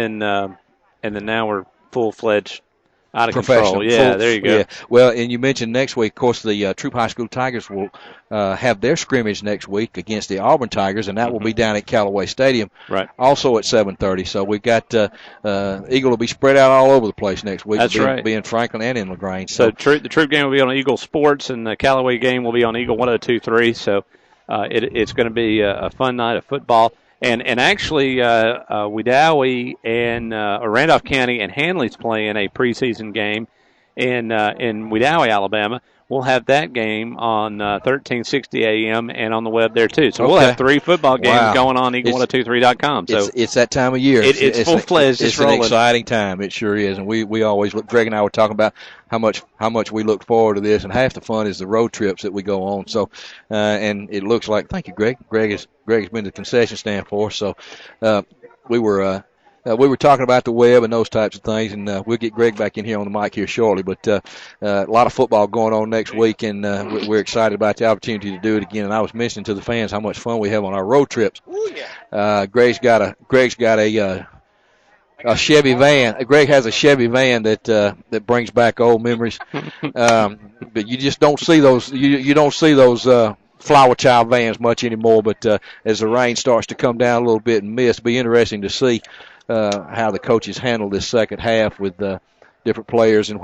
then now we're full-fledged out of control. Yeah, there you go.
Yeah. Well, and you mentioned next week, of course, the Troop High School Tigers will have their scrimmage next week against the Auburn Tigers, and that will be down at Callaway Stadium,
right?
Also at 7:30. So we've got Eagle will be spread out all over the place next week.
That's right.
Be in Franklin and in LaGrange.
So the Troop game will be on Eagle Sports, and the Callaway game will be on Eagle 102.3. So it's going to be a fun night of football. And actually, Wedowee and Randolph County and Hanley's playing a preseason game in Wedowee, Alabama. We'll have that game on 1360 AM and on the web there too. So we'll have 3 football games going on eagle1023.com. So
it's that time of year.
It's full fledged.
It's an exciting time. It sure is. And we always look. Greg and I were talking about how much we look forward to this, and half the fun is the road trips that we go on. So and it looks like, thank you, Greg. Greg has been to the concession stand for us. So we were talking about the web and those types of things, and we'll get Greg back in here on the mic here shortly. But a lot of football going on next week, and we're excited about the opportunity to do it again. And I was mentioning to the fans how much fun we have on our road trips. Ooh, yeah. Greg's got a Chevy van. Greg has a Chevy van that brings back old memories. But you just don't see those. You don't see those Flower Child vans much anymore. But as the rain starts to come down a little bit and mist, it'll be interesting to see how the coaches handle this second half with different players and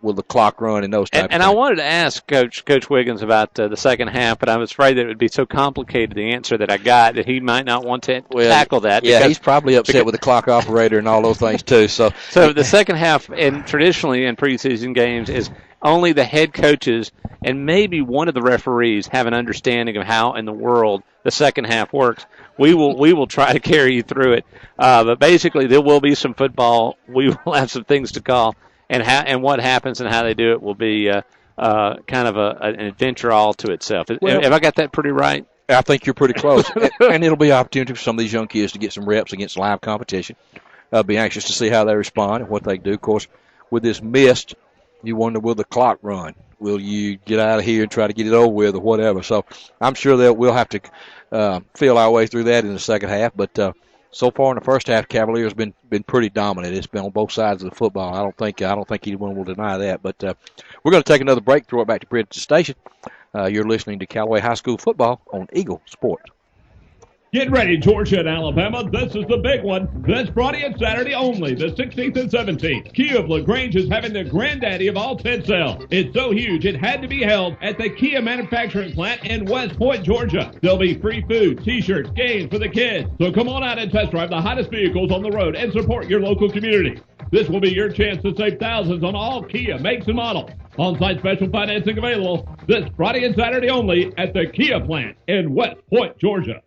will the clock run and those types of things.
I wanted to ask Coach Wiggins about the second half, but I was afraid that it would be so complicated, the answer that I got, that he might not want to tackle that.
Yeah, he's probably upset with the clock operator and all those things too. So
the second half, and traditionally in preseason games, is only the head coaches and maybe one of the referees have an understanding of how in the world the second half works. We will try to carry you through it, but basically there will be some football. We will have some things to call, and what happens and how they do it will be kind of an adventure all to itself. Have I got that pretty right?
I think you're pretty close, and it'll be an opportunity for some of these young kids to get some reps against live competition. I'll be anxious to see how they respond and what they do. Of course, with this mist, you wonder, will the clock run? Will you get out of here and try to get it over with or whatever? So I'm sure that we'll have to feel our way through that in the second half. But so far in the first half, Cavaliers been pretty dominant. It's been on both sides of the football. I don't think anyone will deny that. But we're going to take another break. Throw it back to Bridge Station. You're listening to Callaway High School football on Eagle Sports.
Get ready, Georgia and Alabama. This is the big one. This Friday and Saturday only, the 16th and 17th. Kia of LaGrange is having the granddaddy of all Ted sale. It's so huge, it had to be held at the Kia manufacturing plant in West Point, Georgia. There'll be free food, t-shirts, games for the kids. So come on out and test drive the hottest vehicles on the road and support your local community. This will be your chance to save thousands on all Kia makes and models. On-site special financing available this Friday and Saturday only at the Kia plant in West Point, Georgia.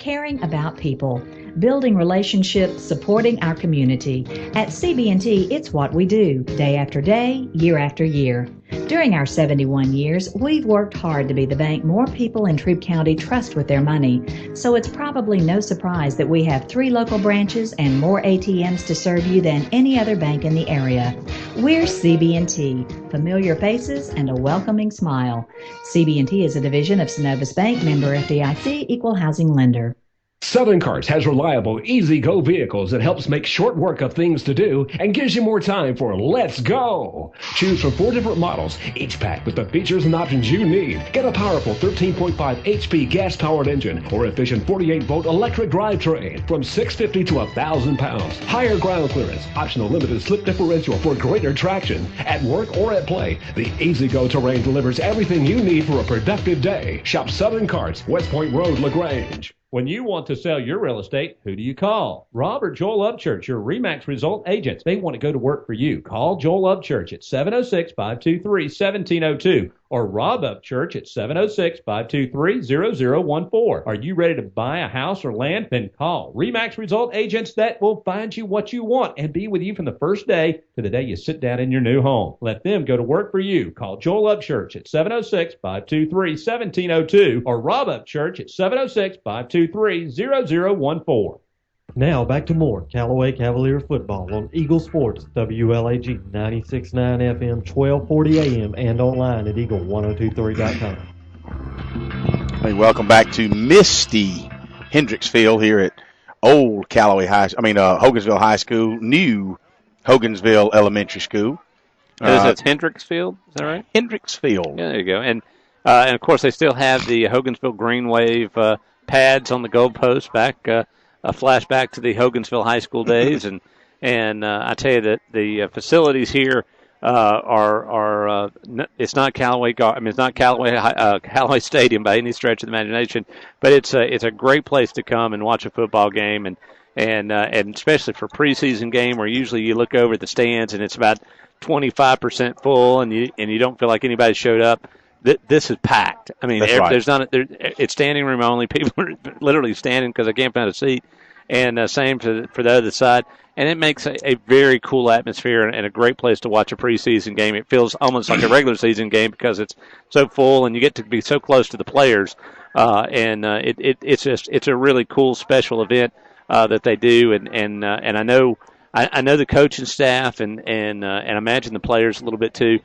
Caring about people, building relationships, supporting our community. At CB&T, it's what we do, day after day, year after year. During our 71 years, we've worked hard to be the bank more people in Troup County trust with their money, so it's probably no surprise that we have 3 local branches and more ATMs to serve you than any other bank in the area. We're CB&T, familiar faces and a welcoming smile. CB&T is a division of Synovus Bank, member FDIC, equal housing lender.
Southern Carts has reliable, easy-go vehicles that helps make short work of things to do and gives you more time for Let's Go. Choose from 4 different models, each packed with the features and options you need. Get a powerful 13.5 HP gas-powered engine or efficient 48-volt electric drivetrain from $650 to £1,000. Higher ground clearance, optional limited slip differential for greater traction. At work or at play, the easy-go terrain delivers everything you need for a productive day. Shop Southern Carts, West Point Road, LaGrange.
When you want to sell your real estate, who do you call? Rob or Joel Upchurch, your RE/MAX result agents. They want to go to work for you. Call Joel Upchurch at 706-523-1702 or Rob Upchurch at 706-523-0014. Are you ready to buy a house or land? Then call RE/MAX result agents that will find you what you want and be with you from the first day to the day you sit down in your new home. Let them go to work for you. Call Joel Upchurch at 706-523-1702 or Rob Upchurch at 706-523-0014.
Now back to more Callaway Cavalier football on Eagle Sports, WLAG 96.9 FM, 1240 AM, and online at eagle1023.com.
Hey, welcome back to misty Hendricksville here at old Hogansville High School, new Hogansville Elementary School.
It's Hendricksfield, is that right?
Hendricksfield.
Yeah, there you go. And of course, they still have the Hogansville Green Wave pads on the goalpost back, a flashback to the Hogansville High School days. And I tell you that the facilities here are it's not Callaway. It's not Callaway Stadium by any stretch of the imagination, but it's a great place to come and watch a football game, and especially for preseason game where usually you look over at the stands and it's about 25% full, and you don't feel like anybody showed up. This is packed. I mean, it's standing room only. People are literally standing because they can't find a seat. And same for the other side. And it makes a very cool atmosphere and a great place to watch a preseason game. It feels almost like a regular season game because it's so full and you get to be so close to the players. It's a really cool special event that they do. And I know the coaching staff and I imagine the players a little bit too.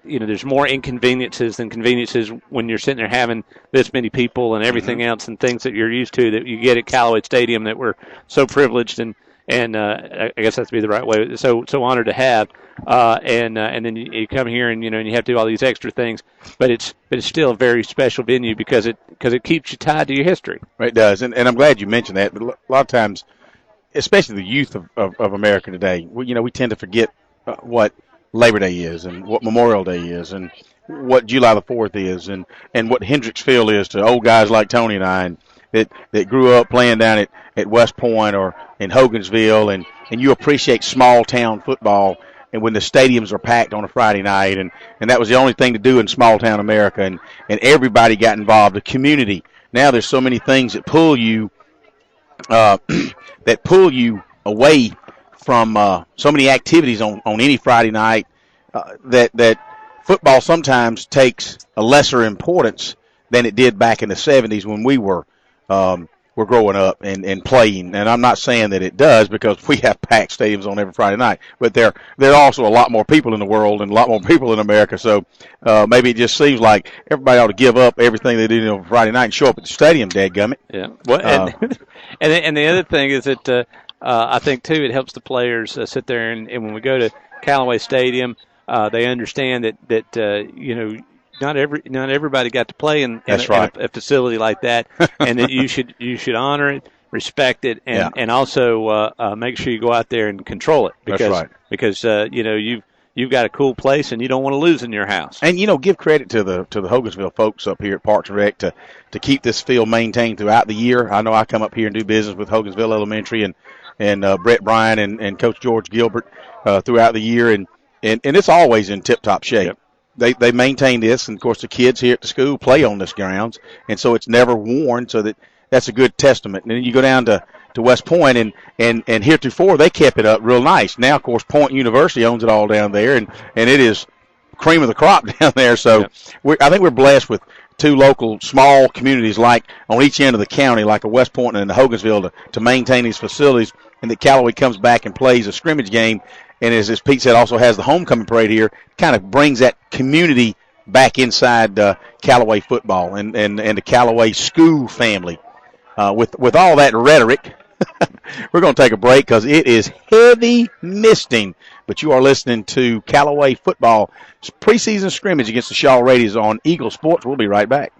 There's more inconveniences than conveniences when you're sitting there having this many people and everything else and things that you're used to that you get at Callaway Stadium that we're so privileged and I guess that's be the right way. So honored to have. And then you come here and and you have to do all these extra things, but it's still a very special venue because it keeps you tied to your history.
Right, it does, and I'm glad you mentioned that. But a lot of times, especially the youth of America today, we tend to forget what Labor Day is and what Memorial Day is and what July the 4th is and what Hendricksville is to old guys like Tony and I that grew up playing down at West Point or in Hogansville and you appreciate small town football and when the stadiums are packed on a Friday night and that was the only thing to do in small town America and everybody got involved, the community. Now there's so many things that pull you away from so many activities on any Friday night that football sometimes takes a lesser importance than it did back in the 70s when we were growing up and playing. And I'm not saying that it does because we have packed stadiums on every Friday night, but there are also a lot more people in the world and a lot more people in America. So maybe it just seems like everybody ought to give up everything they do on Friday night and show up at the stadium, dadgummit.
Yeah. Well, and the other thing is that I think, too, it helps the players sit there and when we go to Callaway Stadium, they understand that not everybody got to play in a facility like that, and that you should honor it, respect it, and also make sure you go out there and control it because you've got a cool place and you don't want to lose in your house.
And give credit to the Hogansville folks up here at Parks and Rec to keep this field maintained throughout the year. I know I come up here and do business with Hogansville Elementary and Brett Bryan and Coach George Gilbert throughout the year, and it's always in tip-top shape. Yep. They maintain this, and, of course, the kids here at the school play on this grounds, and so it's never worn, so that's a good testament. And then you go down to West Point, and heretofore they kept it up real nice. Now, of course, Point University owns it all down there, and it is cream of the crop down there. So I think we're blessed with two local small communities like on each end of the county, like a West Point and a Hogansville, to maintain these facilities, and that Callaway comes back and plays a scrimmage game. And as Pete said, also has the homecoming parade here, kind of brings that community back inside Callaway football and the Callaway school family. With all that rhetoric, we're going to take a break because it is heavy misting. But you are listening to Callaway football preseason scrimmage against the Shaw Raiders on Eagle Sports. We'll be right back.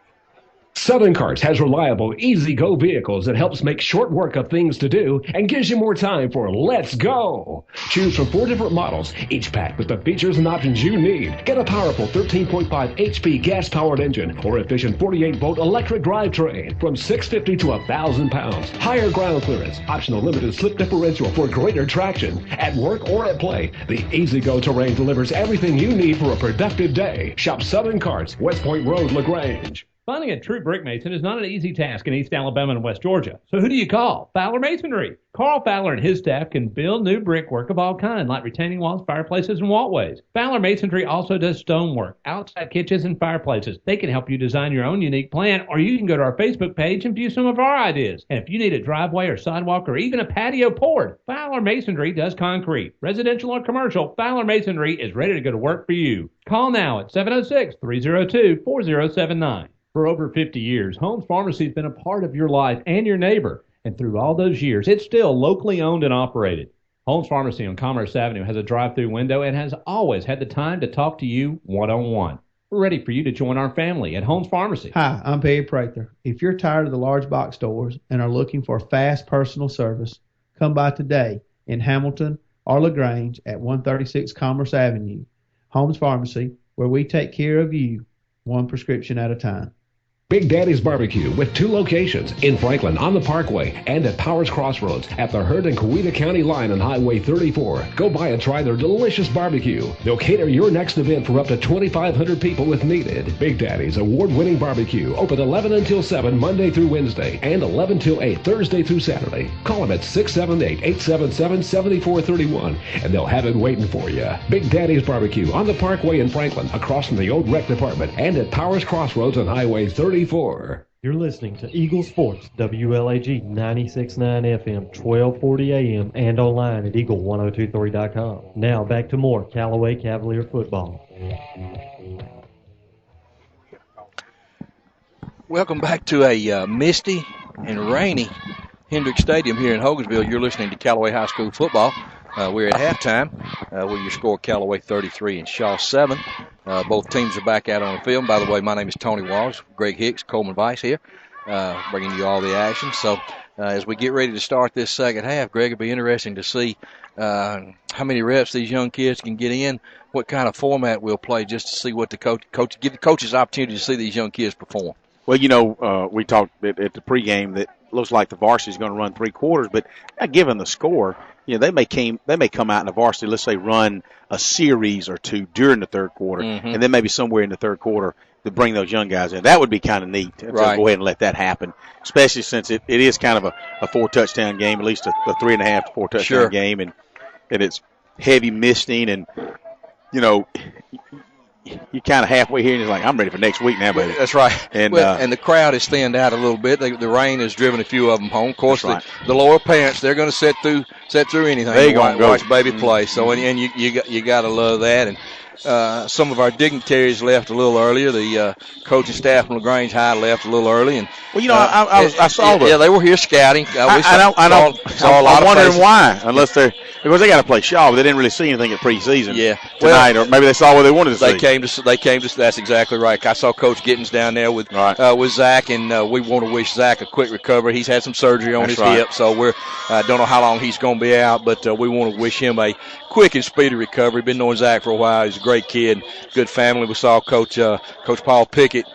Southern Carts has reliable, easy-go vehicles that helps make short work of things to do and gives you more time for let's go. Choose from 4 different models, each packed with the features and options you need. Get a powerful 13.5 HP gas-powered engine or efficient 48-volt electric drivetrain from $650 to £1,000. Higher ground clearance, optional limited slip differential for greater traction. At work or at play, the easy-go terrain delivers everything you need for a productive day. Shop Southern Carts, West Point Road, LaGrange.
Finding a true brick mason is not an easy task in East Alabama and West Georgia. So who do you call? Fowler Masonry. Carl Fowler and his staff can build new brickwork of all kinds, like retaining walls, fireplaces, and walkways. Fowler Masonry also does stonework, outside kitchens, and fireplaces. They can help you design your own unique plan, or you can go to our Facebook page and view some of our ideas. And if you need a driveway or sidewalk or even a patio poured, Fowler Masonry does concrete. Residential or commercial, Fowler Masonry is ready to go to work for you. Call now at 706-302-4079. For over 50 years, Holmes Pharmacy has been a part of your life and your neighbor. And through all those years, it's still locally owned and operated. Holmes Pharmacy on Commerce Avenue has a drive-through window and has always had the time to talk to you one-on-one. We're ready for you to join our family at Holmes Pharmacy.
Hi, I'm Perry Prather. If you're tired of the large box stores and are looking for fast personal service, come by today in Hamilton or LaGrange at 136 Commerce Avenue. Holmes Pharmacy, where we take care of you one prescription at a time.
Big Daddy's Barbecue with 2 locations in Franklin on the Parkway and at Powers Crossroads at the Heard and Coweta County line on Highway 34. Go by and try their delicious barbecue. They'll cater your next event for up to 2,500 people if needed. Big Daddy's award-winning barbecue, open 11 until 7 Monday through Wednesday and 11 till 8 Thursday through Saturday. Call them at 678-877-7431 and they'll have it waiting for you. Big Daddy's Barbecue on the Parkway in Franklin, across from the old rec department, and at Powers Crossroads on Highway 34.
You're listening to Eagle Sports, WLAG 96.9 FM, 1240 AM, and online at eagle1023.com. Now back to more Callaway Cavalier football.
Welcome back to a misty and rainy Hendrick Stadium here in Hogansville. You're listening to Callaway High School football. We're at halftime with your score Callaway 33 and Shaw 7. Both teams are back out on the field. By the way, my name is Tony Walls, Greg Hicks, Coleman Vice here, bringing you all the action. So as we get ready to start this second half, Greg, it'll be interesting to see how many reps these young kids can get in, what kind of format we'll play, just to see what the coach give the coaches opportunity to see these young kids perform.
Well, you know, we talked at the pregame that looks like the varsity is going to run 3 quarters, but given the score, you know, they may come out in the varsity, let's say, run a series or 2 during the third quarter, and then maybe somewhere in the third quarter to bring those young guys in. That would be kind of neat. Right. So go ahead and let that happen, especially since it is kind of a 4-touchdown game, at least a 3.5 to 4 touchdown game, and it's heavy misting, and you know, you kind of halfway here, and it's like, I'm ready for next week now, baby.
That's right. And and the crowd has thinned out a little bit. The rain has driven a few of them home. Of course, the lower parents, they're going to sit through anything. They're going to watch baby play. So and you got to love that. And some of our dignitaries left a little earlier. The coaching staff from LaGrange High left a little early. And
well, you know, I saw them.
Yeah, they were here scouting.
I'm wondering why, unless because they got to play Shaw, but they didn't really see anything at preseason.
Yeah,
tonight, or maybe they saw what they wanted to see.
They came to. That's exactly right. I saw Coach Gittens down there with Zach, and we want to wish Zach a quick recovery. He's had some surgery on his hip, so we're don't know how long he's going to be out, but we want to wish him a quick and speedy recovery. Been knowing Zach for a while. He's a great kid, good family. We saw Coach Paul Pickett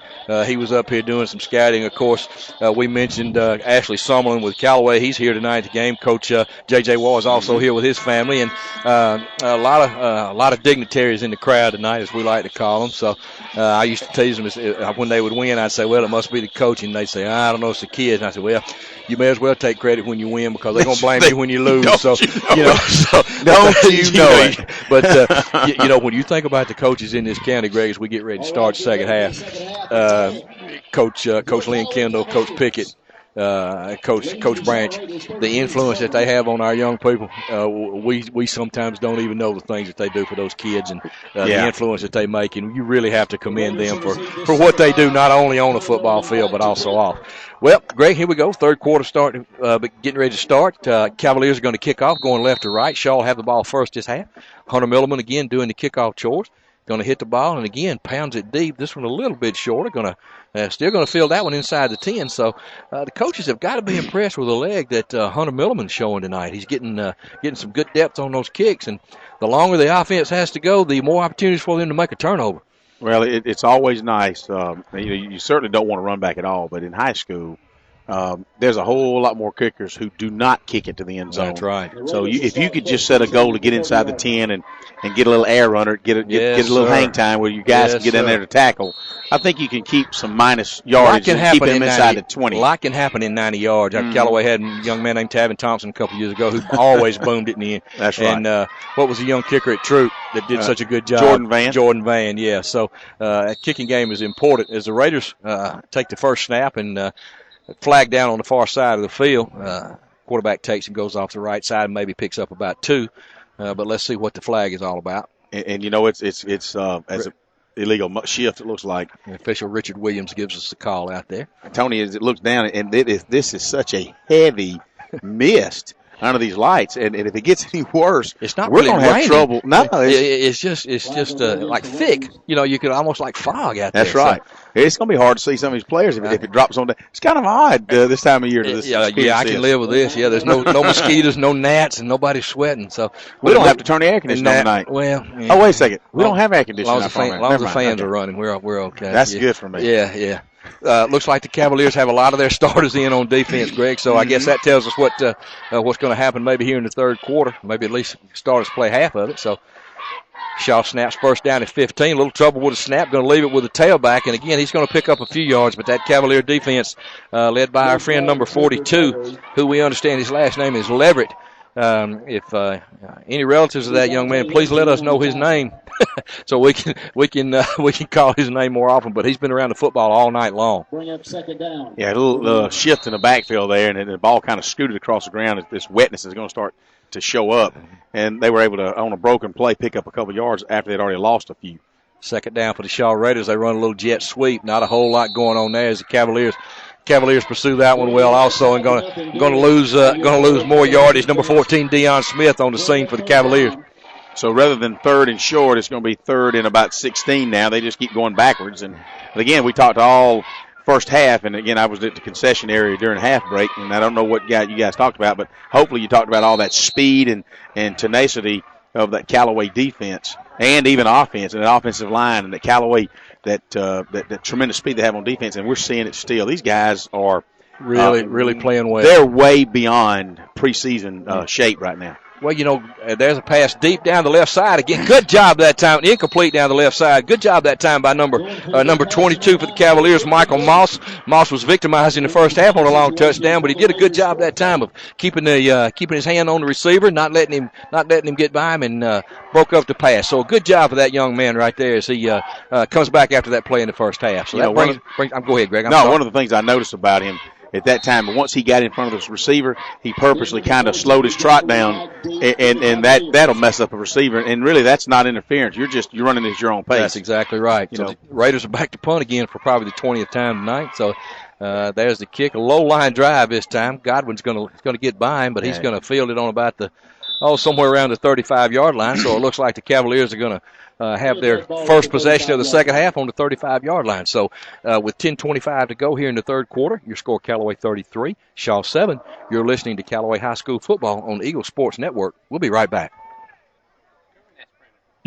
He was up here doing some scouting. Of course, we mentioned Ashley Summerlin with Callaway. He's here tonight at the game. Coach J.J. Wall is also here with his family, and a lot of dignitaries in the crowd tonight, as we like to call them. So I used to tease them when they would win. I'd say, well, it must be the coach, and they'd say, I don't know, it's the kids. And I said, well, you may as well take credit when you win because they're going to blame you when you lose. Don't you know it. But when you think about the coaches in this county, Greg, as we get ready to start the second half, Coach Lynn Kendall, Coach Pickett, Coach Branch, the influence that they have on our young people, we sometimes don't even know the things that they do for those kids and the influence that they make, and you really have to commend them for what they do, not only on the football field but also off. Well, Greg, here we go. Third quarter starting, getting ready to start. Cavaliers are going to kick off, going left to right. Shaw will have the ball first this half. Hunter Milliman again doing the kickoff chores. Going to hit the ball, and again, pounds it deep. This one a little bit shorter. Still going to field that one inside the 10. So the coaches have got to be impressed with the leg that Hunter Milliman's showing tonight. He's getting some good depth on those kicks, and the longer the offense has to go, the more opportunities for them to make a turnover.
Well, it's always nice. You certainly don't want to run back at all, but in high school, there's a whole lot more kickers who do not kick it to the end zone.
That's right.
So if you could just set a goal to get inside the 10 and get a little air under it, get a little hang time where you guys can get in there to tackle, I think you can keep some minus yardage and keep them inside the 20.
A lot can happen in 90 yards. Callaway had a young man named Tavin Thompson a couple years ago who always boomed it in the end.
That's right.
And what was the young kicker at Troop that did such a good job? Jordan Van, yeah. So that kicking game is important. As the Raiders take the first snap and flag down on the far side of the field, quarterback takes and goes off the right side and maybe picks up about 2. But let's see what the flag is all about.
And it's as an illegal shift, it looks like.
The official Richard Williams gives us the call out there.
Tony, as it looks down, and this is such a heavy mist under these lights, and if it gets any worse, we're going to have trouble. No,
it's just like thick. You could almost like fog out there.
That's right. So, it's going to be hard to see some of these players if it drops on. It's kind of odd this time of year.
I can live with this. Yeah, there's no mosquitoes, no gnats, and nobody sweating. So
we don't have to turn the air conditioner on tonight.
Well,
oh wait a second, we don't have air conditioning.
As long as the fans are running, we're okay.
That's good for me.
Yeah. Looks like the Cavaliers have a lot of their starters in on defense, Greg. So I guess that tells us what's going to happen maybe here in the third quarter. Maybe at least starters play half of it. So Shaw snaps first down at 15. A little trouble with a snap. Going to leave it with the tailback. And again, he's going to pick up a few yards. But that Cavalier defense, led by our friend number 42, who we understand his last name is Leverett. If any relatives of that young man, please let us know his name, so we can call his name more often. But he's been around the football all night long.
Bring up second down.
Yeah, a little shift in the backfield there, and then the ball kind of scooted across the ground. This wetness is going to start to show up, and they were able to, on a broken play, pick up a couple yards after they'd already lost a few.
Second down for the Shaw Raiders. They run a little jet sweep. Not a whole lot going on there as the Cavaliers pursue that one well also, and going to lose more yardage. Number 14, Deion Smith, on the scene for the Cavaliers.
So rather than third and short, it's going to be third and about 16 now. They just keep going backwards. And again, we talked all first half, and again, I was at the concession area during half break, and I don't know what you guys talked about, but hopefully you talked about all that speed and tenacity of that Callaway defense and even offense and the offensive line, and that Callaway, that tremendous speed they have on defense, and we're seeing it still. These guys are
really playing well.
They're way beyond preseason shape right now.
Well, there's a pass deep down the left side again. Good job that time. Incomplete down the left side. Good job that time by number 22 for the Cavaliers, Michael Moss. Moss was victimized in the first half on a long touchdown, but he did a good job that time of keeping his hand on the receiver, not letting him get by him, and broke up the pass. So a good job for that young man right there as he comes back after that play in the first half. So that go ahead, Greg.
One of the things I noticed about him at that time, once he got in front of the receiver, he purposely kind of slowed his trot down, and that'll mess up a receiver. And really, that's not interference. You're running at your own pace.
That's exactly right. So the Raiders are back to punt again for probably the 20th time tonight. So there's the kick, a low line drive this time. Godwin's going to get by him, but he's going to field it on about somewhere around the 35-yard line. So it looks like the Cavaliers are going to have their first possession of the second half on the 35-yard line. So with 10:25 to go here in the third quarter, your score Callaway 33, Shaw 7. You're listening to Callaway High School Football on the Eagle Sports Network. We'll be right back.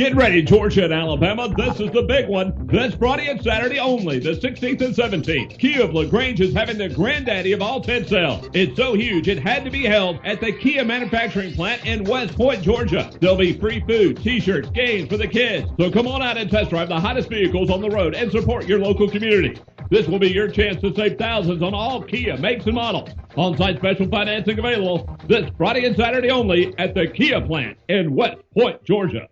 Get ready, Georgia and Alabama. This is the big one. This Friday and Saturday only, the 16th and 17th. Kia of LaGrange is having the granddaddy of all Ted sale. It's so huge, it had to be held at the Kia manufacturing plant in West Point, Georgia. There'll be free food, t-shirts, games for the kids. So come on out and test drive the hottest vehicles on the road and support your local community. This will be your chance to save thousands on all Kia makes and models. On-site special financing available this Friday and Saturday only at the Kia plant in West Point, Georgia.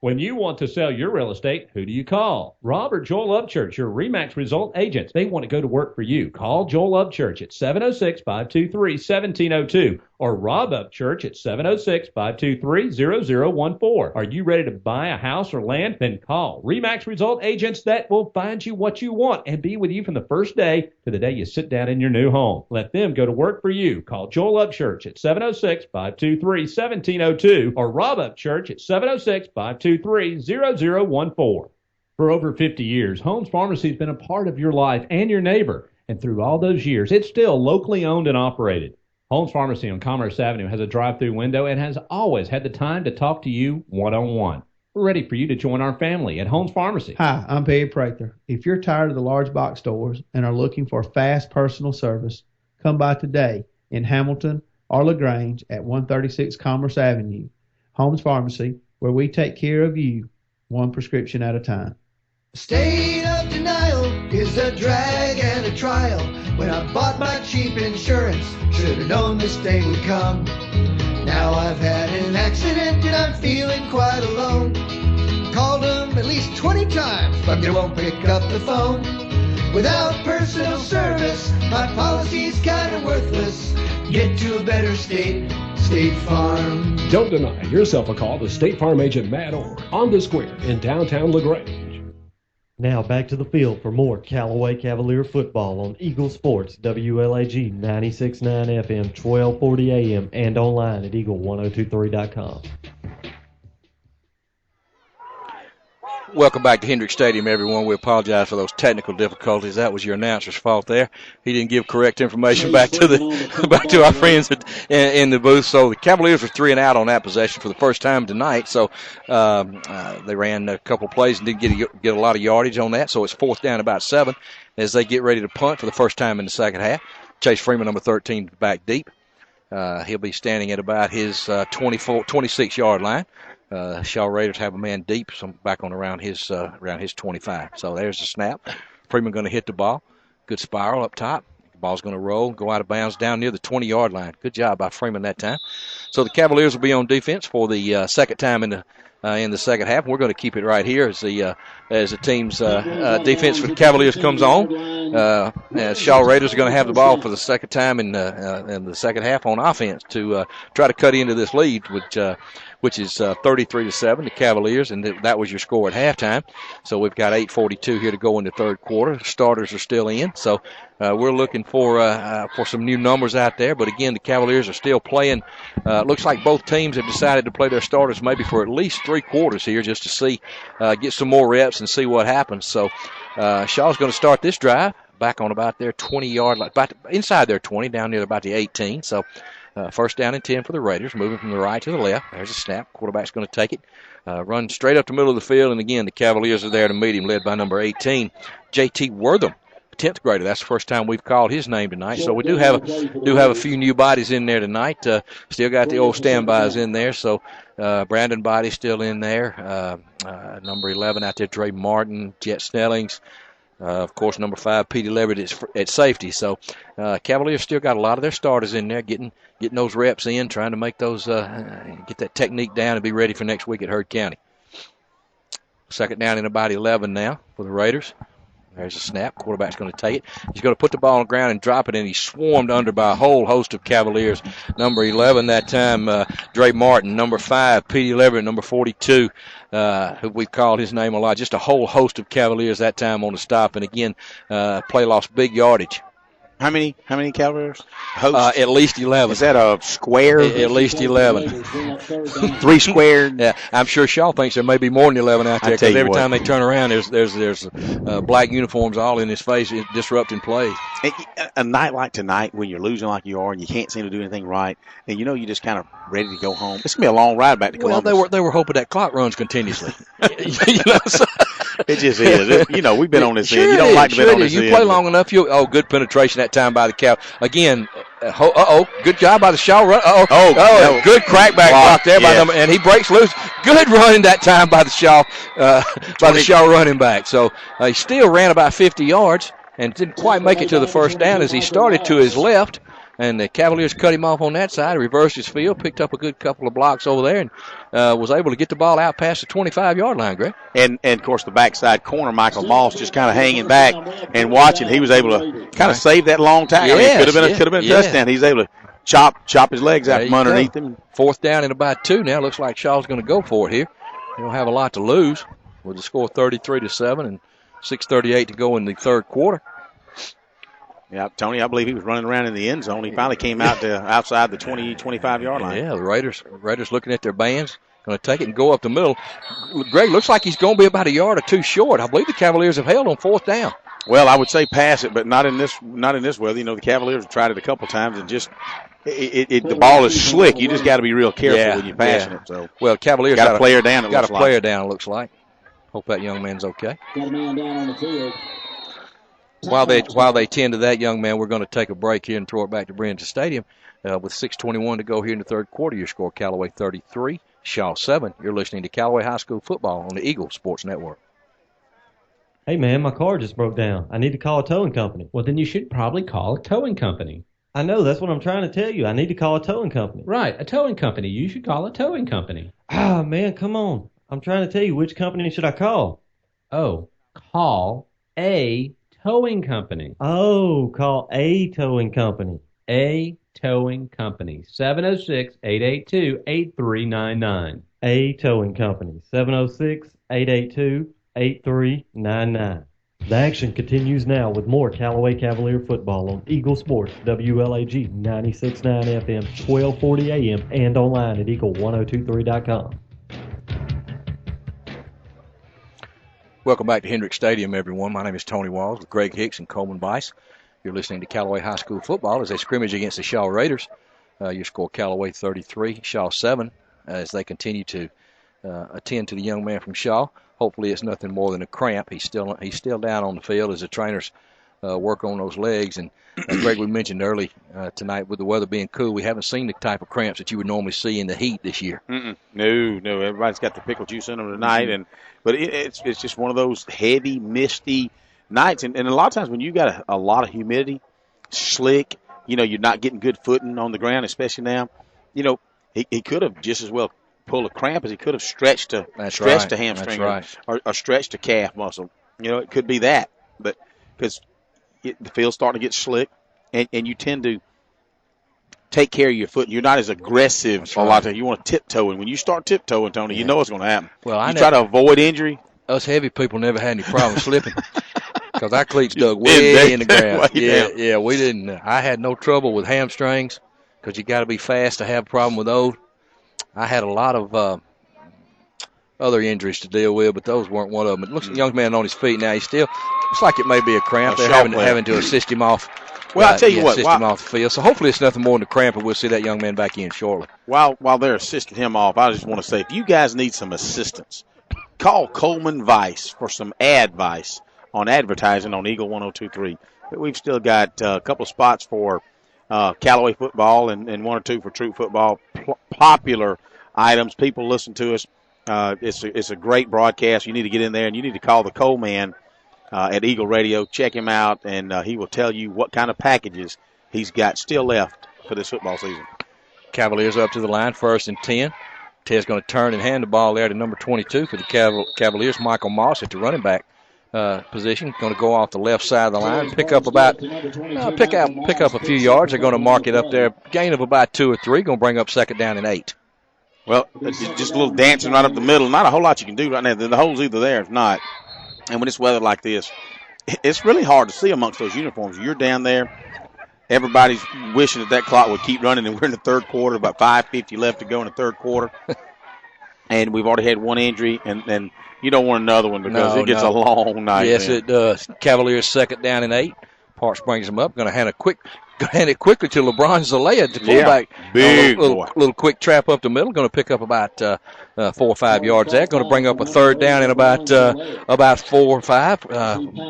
When you want to sell your real estate, who do you call? Rob or Joel Upchurch, your RE/MAX result agents. They want to go to work for you. Call Joel Upchurch at 706-523-1702 or Rob Upchurch at 706-523-0014. Are you ready to buy a house or land? Then call RE/MAX result agents that will find you what you want and be with you from the first day to the day you sit down in your new home. Let them go to work for you. Call Joel Upchurch at 706-523-1702 or Rob Upchurch at 706-523-0014. For over 50 years, Holmes Pharmacy has been a part of your life and your neighbor. And through all those years, it's still locally owned and operated. Holmes Pharmacy on Commerce Avenue has a drive-through window and has always had the time to talk to you one-on-one. We're ready for you to join our family at Holmes Pharmacy.
Hi, I'm Peggy Prather. If you're tired of the large box stores and are looking for fast personal service, come by today in Hamilton or LaGrange at 136 Commerce Avenue. Holmes Pharmacy, where we take care of you one prescription at a time.
State of denial is a drag and a trial. When I bought my cheap insurance, should have known this day would come. Now I've had an accident and I'm feeling quite alone. Called them at least 20 times, but they won't pick up the phone. Without personal service, my policy's kinda worthless. Get to a better state, State Farm.
Don't deny yourself a call to State Farm agent Matt Orr on the Square in downtown LaGrange.
Now back to the field for more Callaway Cavalier football on Eagle Sports, WLAG 96.9 FM, 1240 AM, and online at eagle1023.com.
Welcome back to Hendrick Stadium, everyone. We apologize for those technical difficulties. That was your announcer's fault there. He didn't give correct information back to our friends in the booth. So the Cavaliers were 3 and out on that possession for the first time tonight. So they ran a couple plays and didn't get a lot of yardage on that. So it's 4th down about 7 as they get ready to punt for the first time in the second half. Chase Freeman, number 13, back deep. He'll be standing at about his 26-yard line. Shaw Raiders have a man deep, back on around his 25. So there's the snap. Freeman going to hit the ball. Good spiral up top. The ball's going to roll, go out of bounds down near the 20-yard line. Good job by Freeman that time. So the Cavaliers will be on defense for the second time in the second half. We're going to keep it right here as the team's defense for the Cavaliers comes on. Shaw Raiders are going to have the ball for the second time in the second half on offense to try to cut into this lead, which is 33-7, the Cavaliers, and that was your score at halftime. So we've got 8:42 here to go in the third quarter. The starters are still in, so we're looking for some new numbers out there. But again, the Cavaliers are still playing. Looks like both teams have decided to play their starters maybe for at least 3 quarters here, just to see, get some more reps and see what happens. So Shaw's going to start this drive back on about their 20-yard line, inside their 20, down near about the 18. So. First down and 10 for the Raiders, moving from the right to the left. There's a snap. Quarterback's going to take it, run straight up the middle of the field, and again, the Cavaliers are there to meet him, led by number 18, J.T. Wortham, 10th grader. That's the first time we've called his name tonight. So we do have a few new bodies in there tonight. Still got the old standbys in there. So Brandon Body's still in there. Number 11 out there, Dre Martin, Jet Snellings. Of course, number 5, Petey Leverett at safety. So Cavaliers still got a lot of their starters in there, getting those reps in, trying to make those get that technique down and be ready for next week at Heard County. Second down and about 11 now for the Raiders. There's a snap. Quarterback's going to take it. He's going to put the ball on the ground and drop it, and he's swarmed under by a whole host of Cavaliers. Number 11 that time, Dre Martin. Number 5, Petey Leverett. Number 42, who we've called his name a lot. Just a whole host of Cavaliers that time on the stop. And again, play lost big yardage.
How many Cavaliers? Hosts?
At least 11.
Is that a square?
At least 11.
3 squared.
Yeah, I'm sure Shaw thinks there may be more than 11 out there because every time they turn around, there's black uniforms all in his face, disrupting plays.
A night like tonight, when you're losing like you are and you can't seem to do anything right, and you're just kind of ready to go home. It's gonna be a long ride back to Columbus.
Well, they were hoping that clock runs continuously.
It just is. We've been on this end. You don't like to be on this end.
You play long enough, good penetration that time by the Cav. Again, good job by the Shaw run. Good crackback block there by them, and he breaks loose. Good running that time by the Shaw, running back. So he still ran about 50 yards and didn't quite make it to the first down as he started to his left. And the Cavaliers cut him off on that side, reversed his field, picked up a good couple of blocks over there, and was able to get the ball out past the 25-yard line, Greg.
And of course, the backside corner, Michael Moss, just kind of hanging back and watching. He was able to kind of save that long tackle.
Yes,
could have been a touchdown. He's able to chop his legs out from underneath him.
4th down and about 2 now. Looks like Shaw's going to go for it here. They don't have a lot to lose with the score 33-7 and 6:38 to go in the third quarter.
Yeah, Tony, I believe he was running around in the end zone. He finally came out to outside the 25-yard line.
Yeah, the Raiders looking at their bands, going to take it and go up the middle. Greg, looks like he's going to be about a yard or 2 short. I believe the Cavaliers have held on 4th down.
Well, I would say pass it, but not in this weather. The Cavaliers have tried it a couple times and just the ball is slick. You just got to be real careful when you're passing it. So,
well, Cavaliers
got a player down.
Got a player down. It looks like. Hope that young man's okay.
Got a man down on the field.
While they tend to that young man, we're going to take a break here and throw it back to Breeden Stadium with 6:21 to go here in the third quarter. Your score: Callaway 33, Shaw 7. You're listening to Callaway High School football on the Eagle Sports Network.
Hey man, my car just broke down. I need to call a towing company.
Well, then you should probably call a towing company.
I know, that's what I'm trying to tell you. I need to call a towing company.
Right, a towing company. You should call a towing company.
Ah, man, come on. I'm trying to tell you, which company should I call?
Oh, call a towing company.
Oh, call a towing company.
A towing company. 706-882-8399.
A towing company. 706-882-8399. The action continues now with more Callaway Cavalier football on Eagle Sports, WLAG 96.9 FM, 1240 AM, and online at eagle1023.com.
Welcome back to Hendrick Stadium, everyone. My name is Tony Walls with Greg Hicks and Coleman Bice. You're listening to Callaway High School football as they scrimmage against the Shaw Raiders. Your score: Callaway 33, Shaw 7, as they continue to attend to the young man from Shaw. Hopefully it's nothing more than a cramp. He's still down on the field as the trainers work on those legs. And Greg, we mentioned early tonight with the weather being cool, we haven't seen the type of cramps that you would normally see in the heat this year.
No. Everybody's got the pickle juice in them tonight, but it's just one of those heavy, misty nights. And a lot of times when you got a lot of humidity, slick, you're not getting good footing on the ground, especially now. He could have just as well pulled a cramp as he could have stretched a hamstring or stretched a calf muscle. It could be that, but because the field's starting to get slick, and you tend to take care of your foot. You're not as aggressive a lot of times. You want to tiptoe, and when you start tiptoeing, Tony, you know what's going to happen. Well, try to avoid injury.
Us heavy people never had any problem slipping because our cleats dug way in the ground. Yeah, we didn't. I had no trouble with hamstrings because you got to be fast to have a problem with those. I had a lot of other injuries to deal with, but those weren't one of them. It looks like the young man on his feet now. He still looks like it may be a cramp. They're having to assist him off.
Well, I tell you what,
assist him off the field. So hopefully it's nothing more than a cramp, and we'll see that young man back in shortly.
While they're assisting him off, I just want to say, if you guys need some assistance, call Coleman Vice for some advice on advertising on Eagle 102.3. But we've still got a couple of spots for Callaway football and one or two for Troop football. Popular items. People listen to us. It's a great broadcast. You need to get in there, and you need to call the Cole man at Eagle Radio. Check him out, and he will tell you what kind of packages he's got still left for this football season.
Cavaliers up to the line, 1st and 10. Ted's going to turn and hand the ball there to number 22 for the Cavaliers, Michael Moss at the running back position. Going to go off the left side of the line, pick up a few yards. They're going to mark it up there, gain of about 2 or 3. Going to bring up 2nd down and 8.
Well, just a little dancing right up the middle. Not a whole lot you can do right now. The hole's either there or if not. And when it's weather like this, it's really hard to see amongst those uniforms. You're down there everybody's wishing that clock would keep running, and we're in the third quarter, about 5:50 left to go in the third quarter. And we've already had one injury, and you don't want another one because it gets a long night.
Yes, it does. Cavaliers 2nd down and 8. Parks brings them up. Going to hand it quickly to LeBron Zalea, the quarterback.
Big
little quick trap up the middle. Going to pick up about 4 or 5 yards there. Going to bring up a 3rd down in about 4 or 5.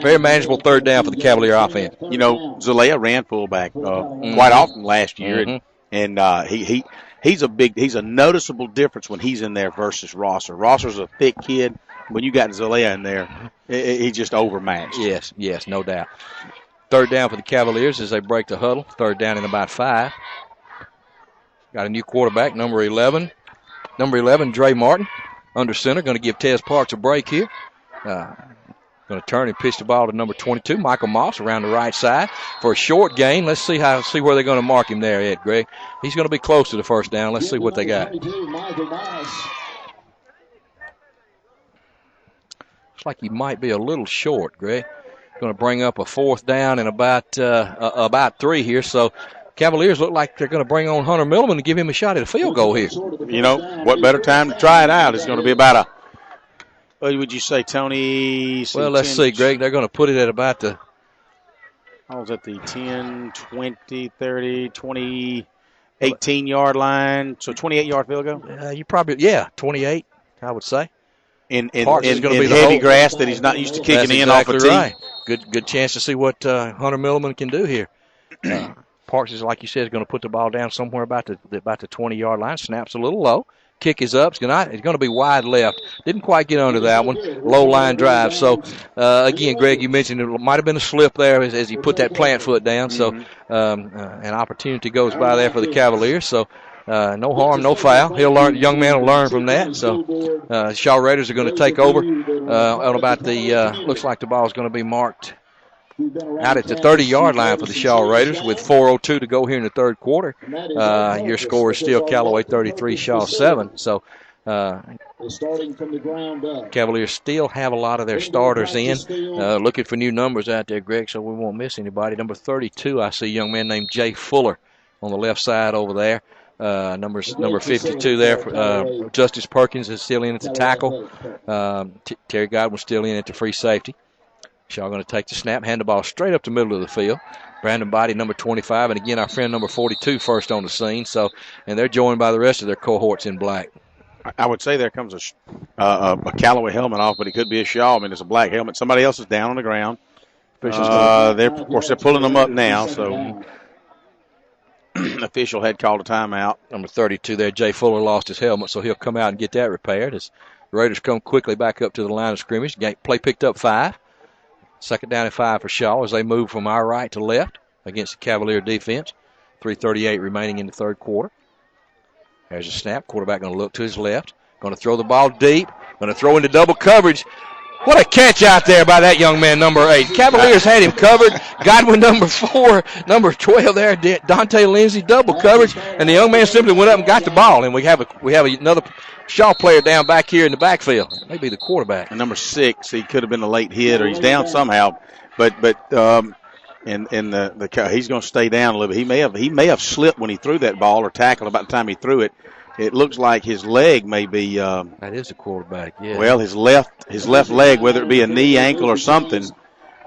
Very manageable 3rd down for the Cavalier offense.
You know, Zalea ran fullback quite often last year, and he's a noticeable difference when he's in there versus Rosser. Rosser's a thick kid. When you got Zalea in there, he's just overmatched.
Yes, no doubt. 3rd down for the Cavaliers as they break the huddle. 3rd down in about 5. Got a new quarterback, number 11. Number 11, Dre Martin, under center. Going to give Tez Parks a break here. Going to turn and pitch the ball to number 22, Michael Moss, around the right side for a short gain. Let's see where they're going to mark him there, Ed, Greg. He's going to be close to the 1st down. Let's see what they got. Looks like he might be a little short, Greg. Going to bring up a 4th down and about 3 here. So Cavaliers look like they're going to bring on Hunter Milliman to give him a shot at a field goal here.
You know, what better time to try it out? It's going to be about what would you say, Tony?
Well, let's see, Greg. They're going to put it at about the...
I was at the 10, 20, 30, 20, 18-yard line. So 28-yard field goal? 28, I would say. In heavy grass that he's not used to kicking in off a tee.
Right. Good chance to see what Hunter Milliman can do here. Parks is, like you said, is going to put the ball down somewhere about the 20-yard line. Snaps a little low. Kick is up. It's going to be wide left. Didn't quite get under that one. Low line drive. So, again, Greg, you mentioned it might have been a slip there as he put that plant foot down. So, an opportunity goes by there for the Cavaliers. So, no harm, no foul. The young man will learn from that. So, Shaw Raiders are going to take over on about looks like the ball is going to be marked out at the 30-yard line for the Shaw Raiders with 4:02 to go here in the 3rd quarter. Your score is still Callaway 33, Shaw 7. So Cavaliers still have a lot of their starters in. Looking for new numbers out there, Greg, so we won't miss anybody. Number 32, I see a young man named Jay Fuller on the left side over there. Number 52 there. Justice Perkins is still in at the tackle. Terry Godwin's still in at the free safety. Shaw going to take the snap, hand the ball straight up the middle of the field. Brandon Body, number 25, and again our friend number 42 first on the scene. So, and they're joined by the rest of their cohorts in black.
I would say there comes a Callaway helmet off, but it could be a Shaw. I mean, it's a black helmet. Somebody else is down on the ground. They're pulling them up now. So, official had called a timeout.
Number 32 there, Jay Fuller lost his helmet, so he'll come out and get that repaired as the Raiders come quickly back up to the line of scrimmage. Play picked up 5. 2nd down and 5 for Shaw as they move from our right to left against the Cavalier defense. 3:38 remaining in the 3rd quarter. There's a snap. Quarterback going to look to his left. Going to throw the ball deep. Going to throw into double coverage. What a catch out there by that young man, number 8. Cavaliers had him covered. Godwin, number 4. Number 12 there, Dante Lindsay, double coverage. And the young man simply went up and got the ball. And we have another Shaw player down back here in the backfield. Maybe the quarterback.
And number 6, he could have been a late hit or he's down somehow. But he's going to stay down a little bit. He may have slipped when he threw that ball or tackled about the time he threw it. It looks like his leg may be.
That is the quarterback. Yeah.
Well, his left leg, whether it be a knee, ankle, or something.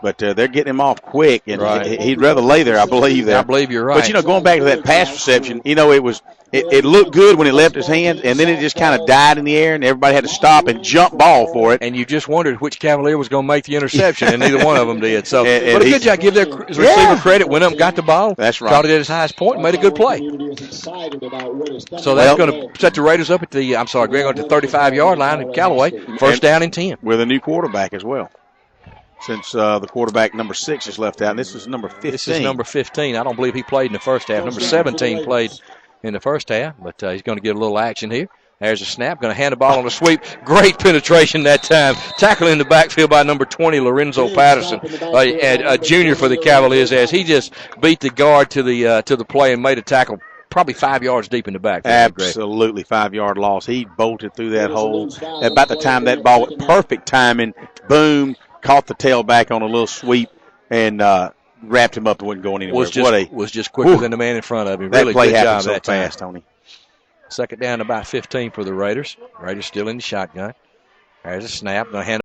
But they're getting him off quick, and he'd rather lay there, I believe.
I believe you're right.
But going back to that pass reception, it looked good when it left his hand, and then it just kind of died in the air, and everybody had to stop and jump ball for it.
And you just wondered which Cavalier was going to make the interception, and neither one of them did. So, but a good job. Give their receiver credit. Went up and got the ball.
That's right.
Caught it at his highest point and made a good play. So that's going to set the Raiders up at the, on the 35-yard line at Callaway. 1st down and 10.
With a new quarterback as well. Since the quarterback number 6 is left out. And this is number 15.
This is number 15. I don't believe he played in the first half. Number 17 played in the first half, but he's going to get a little action here. There's a snap. Going to hand the ball on a sweep. Great penetration that time. Tackle in the backfield by number 20, Lorenzo Patterson, a junior for the Cavaliers, as he just beat the guard to the play and made a tackle probably 5 yards deep in the backfield.
Absolutely 5-yard loss. He bolted through that hole. About the time that ball, perfect timing, boom, caught the tailback on a little sweep, and wrapped him up and wasn't going anywhere.
Was just quicker than the man in front of him.
That
Really
play
good
happened
job
so
that
fast,
time.
Tony.
Second down, about 15 for the Raiders. Raiders still in the shotgun. There's a snap. Going to hand